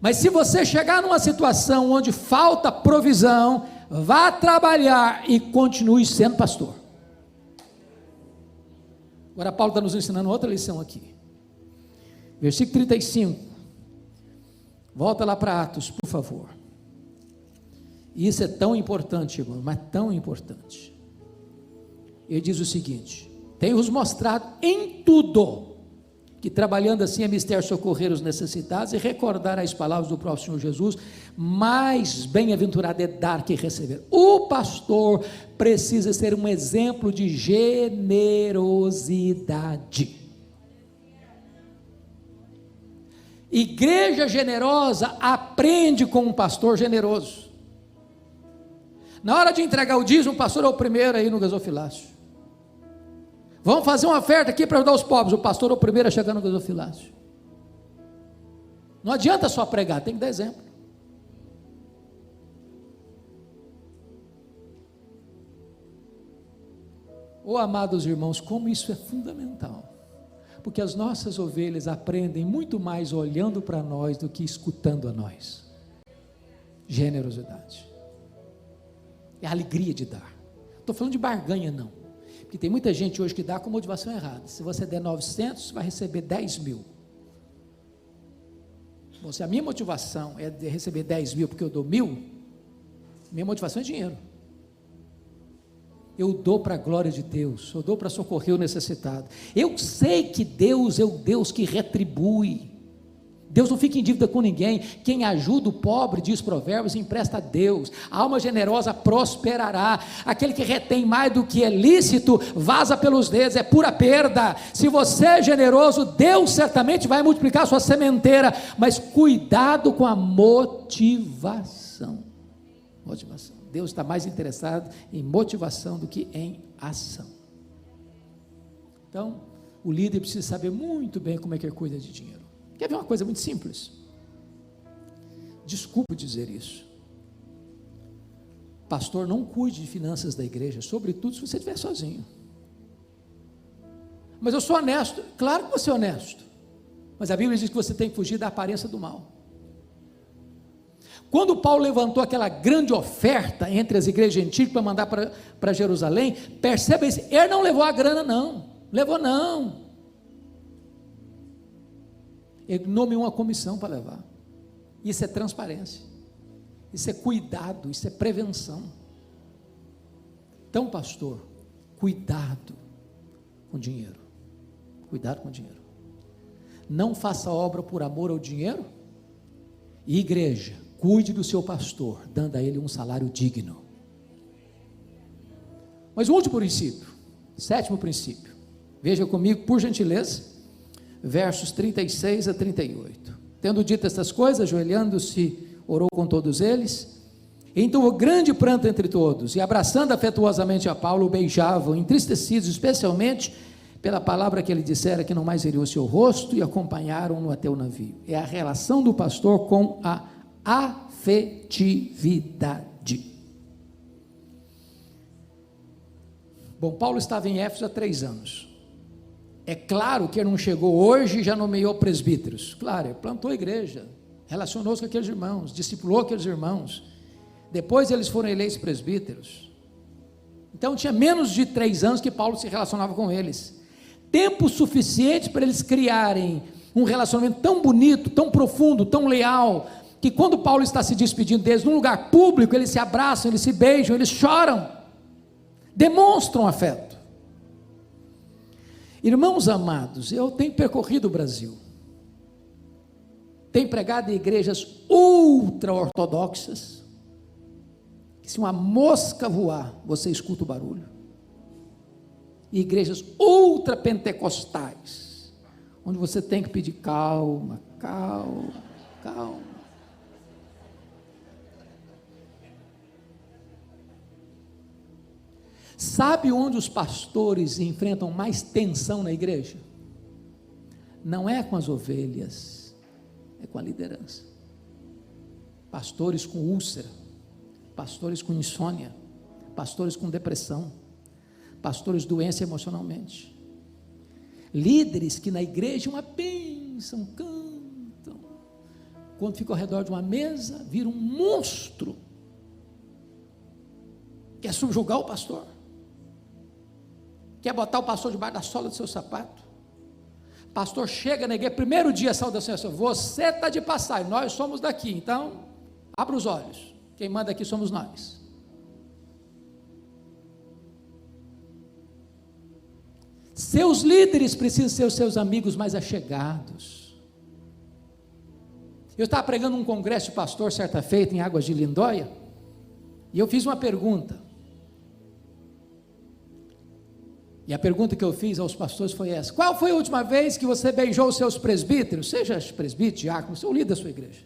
Mas se você chegar numa situação onde falta provisão, vá trabalhar e continue sendo pastor. Agora Paulo está nos ensinando outra lição aqui. Versículo 35. Volta lá para Atos, por favor. Isso é tão importante, irmão, mas tão importante. Ele diz o seguinte: tenho-vos mostrado em tudo, que trabalhando assim é mister socorrer os necessitados e recordar as palavras do próprio Senhor Jesus, mais bem-aventurado é dar que receber. O pastor precisa ser um exemplo de generosidade. Igreja generosa aprende com um pastor generoso. Na hora de entregar o dízimo, o pastor é o primeiro aí no gasofilácio. Vamos fazer uma oferta aqui para ajudar os pobres. O pastor é o primeiro a chegar no gasofilácio. Não adianta só pregar, tem que dar exemplo. Oh, amados irmãos, como isso é fundamental, porque as nossas ovelhas aprendem muito mais olhando para nós do que escutando a nós. Generosidade é a alegria de dar. Estou falando de barganha não, porque tem muita gente hoje que dá com motivação errada. Se você der 900, você vai receber 10 mil. Bom, se a minha motivação é de receber 10 mil porque eu dou 1.000, minha motivação é dinheiro. Eu dou para a glória de Deus, eu dou para socorrer o necessitado. Eu sei que Deus é o Deus que retribui. Deus não fica em dívida com ninguém. Quem ajuda o pobre, diz Provérbios, empresta a Deus. A alma generosa prosperará. Aquele que retém mais do que é lícito, vaza pelos dedos, é pura perda. Se você é generoso, Deus certamente vai multiplicar a sua sementeira, mas cuidado com a motivação. Motivação. Deus está mais interessado em motivação do que em ação. Então, o líder precisa saber muito bem como é que ele cuida de dinheiro. Quer ver uma coisa muito simples? Desculpe dizer isso. Pastor, não cuide de finanças da igreja, sobretudo se você estiver sozinho. Mas eu sou honesto. Claro que você é honesto, mas a Bíblia diz que você tem que fugir da aparência do mal. Quando Paulo levantou aquela grande oferta entre as igrejas antigas para mandar para Jerusalém, perceba isso, ele não levou a grana não, levou não, ele nomeou uma comissão para levar. Isso é transparência, isso é cuidado, isso é prevenção. Então, pastor, cuidado com dinheiro, cuidado com dinheiro, não faça obra por amor ao dinheiro. E igreja, cuide do seu pastor, dando a ele um salário digno. Mas o último princípio, sétimo princípio, veja comigo, por gentileza, versos 36 a 38. Tendo dito estas coisas, ajoelhando-se, orou com todos eles. Então o grande pranto entre todos, e abraçando afetuosamente a Paulo, o beijavam, entristecidos, especialmente pela palavra que ele dissera, que não mais veriam o seu rosto, e acompanharam-no até o navio. É a relação do pastor com a afetividade. Bom, Paulo estava em Éfeso há 3 anos. É claro que ele não chegou hoje e já nomeou presbíteros. Claro, ele plantou a igreja, relacionou-se com aqueles irmãos, discipulou aqueles irmãos. Depois eles foram eleitos presbíteros. Então tinha menos de 3 anos que Paulo se relacionava com eles. Tempo suficiente para eles criarem um relacionamento tão bonito, tão profundo, tão leal, que quando Paulo está se despedindo deles, num lugar público, eles se abraçam, eles se beijam, eles choram, demonstram afeto. Irmãos amados, eu tenho percorrido o Brasil, tenho pregado em igrejas ultra-ortodoxas, que se uma mosca voar, você escuta o barulho, e igrejas ultra-pentecostais, onde você tem que pedir calma, calma, calma. Sabe onde os pastores enfrentam mais tensão na igreja? Não é com as ovelhas, é com a liderança. Pastores com úlcera, pastores com insônia, pastores com depressão, pastores doentes emocionalmente, líderes que na igreja uma bênção, cantam, quando ficam ao redor de uma mesa, viram um monstro, quer subjugar o pastor, quer botar o pastor debaixo da sola do seu sapato. Pastor chega na igreja, primeiro dia a saudação é assim: você está de passagem, nós somos daqui, então abra os olhos, quem manda aqui somos nós. Seus líderes precisam ser os seus amigos mais achegados. Eu estava pregando um congresso de pastor certa feita em Águas de Lindóia, e eu fiz uma pergunta. E a pergunta que eu fiz aos pastores foi essa: qual foi a última vez que você beijou os seus presbíteros? Seja presbítero, diácono, seu líder da sua igreja.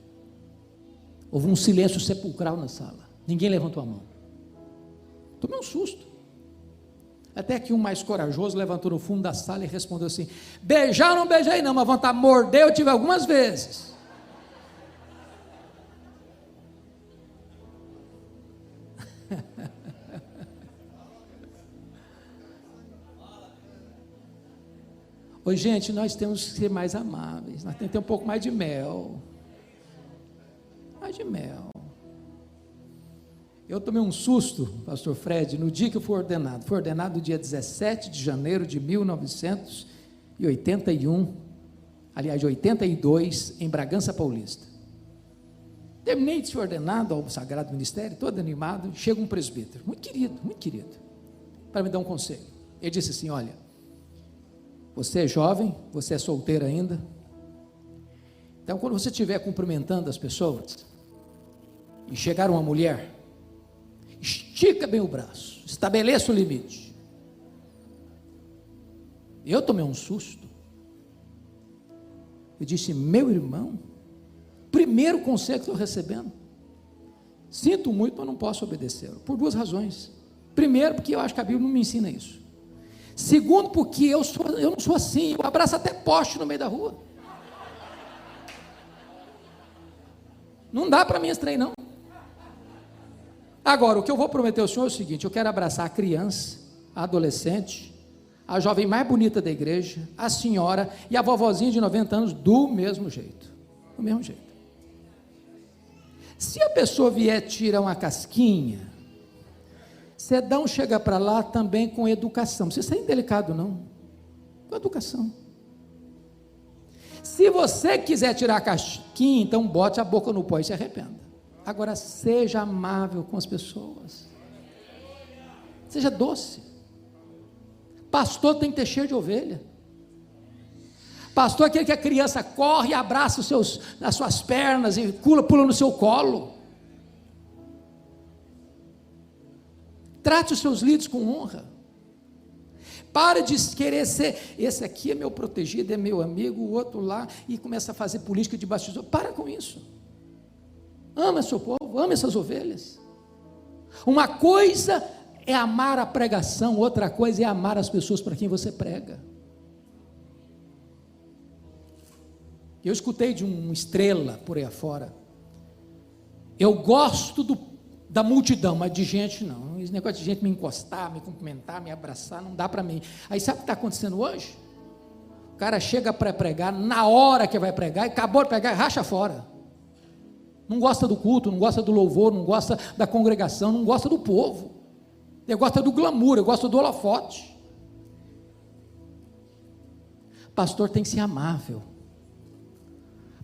Houve um silêncio sepulcral na sala, ninguém levantou a mão. Tomei um susto. Até que um mais corajoso levantou no fundo da sala e respondeu assim: beijar eu não beijei não, mas vontade de morder eu tive algumas vezes. Oi, gente, nós temos que ser mais amáveis, nós temos que ter um pouco mais de mel. Mais de mel. Eu tomei um susto, pastor Fred, no dia que eu fui ordenado. Fui ordenado no dia 17 de janeiro de 1981, aliás, de 82, em Bragança Paulista. Terminei de ser ordenado ao Sagrado Ministério, todo animado, chega um presbítero, muito querido, para me dar um conselho. Ele disse assim: olha, você é jovem, você é solteiro ainda, então quando você estiver cumprimentando as pessoas, e chegar uma mulher, estica bem o braço, estabeleça o limite. Eu tomei um susto, eu disse: meu irmão, primeiro conselho que estou recebendo, sinto muito, mas não posso obedecer, por duas razões. Primeiro, porque eu acho que a Bíblia não me ensina isso. Segundo, porque eu não sou assim, eu abraço até poste no meio da rua. Não dá para mim esse trem, não. Agora, o que eu vou prometer ao senhor é o seguinte: eu quero abraçar a criança, a adolescente, a jovem mais bonita da igreja, a senhora e a vovozinha de 90 anos do mesmo jeito. Do mesmo jeito. Se a pessoa vier tirar uma casquinha, você chega para lá também com educação. Não precisa ser indelicado, não. Com educação. Se você quiser tirar a casquinha, então bote a boca no pó e se arrependa. Agora, seja amável com as pessoas. Seja doce. Pastor tem que ter cheiro de ovelha. Pastor é aquele que a criança corre e abraça as suas pernas e pula no seu colo. Trate os seus líderes com honra. Pare de querer ser, esse aqui é meu protegido, é meu amigo, o outro lá, e começa a fazer política de bastidor. Para com isso. Ama seu povo, ama essas ovelhas. Uma coisa é amar a pregação, outra coisa é amar as pessoas para quem você prega. Eu escutei de uma estrela por aí afora: eu gosto da multidão, mas de gente não. Esse negócio de gente me encostar, me cumprimentar, me abraçar, não dá para mim. Aí sabe o que está acontecendo hoje? O cara chega para pregar, na hora que vai pregar, e acabou de pregar, racha fora. Não gosta do culto, não gosta do louvor, não gosta da congregação, não gosta do povo. Ele gosta do glamour, ele gosta do holofote. Pastor tem que ser amável.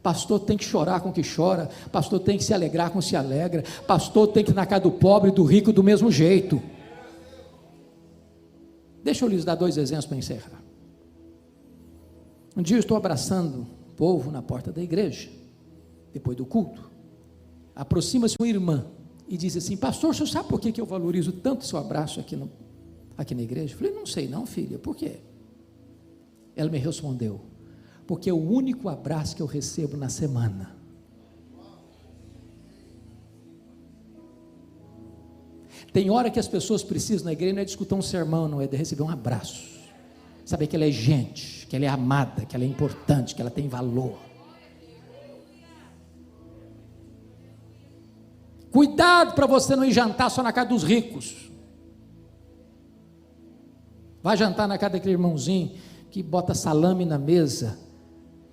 Pastor tem que chorar com o que chora. Pastor tem que se alegrar com o que se alegra. Pastor tem que ir na casa do pobre e do rico do mesmo jeito. Deixa eu lhes dar 2 exemplos para encerrar. Um dia eu estou abraçando o povo na porta da igreja, depois do culto. Aproxima-se uma irmã e diz assim: pastor, o senhor sabe por que eu valorizo tanto o seu abraço aqui na igreja? Eu falei: não sei não, filha, por quê? Ela me respondeu: porque é o único abraço que eu recebo na semana. Tem hora que as pessoas precisam na igreja não é de escutar um sermão, não é de receber um abraço, saber que ela é gente, que ela é amada, que ela é importante, que ela tem valor. Cuidado para você não ir jantar só na casa dos ricos. Vai jantar na casa daquele irmãozinho que bota salame na mesa,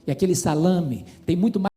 e aquele salame tem muito mais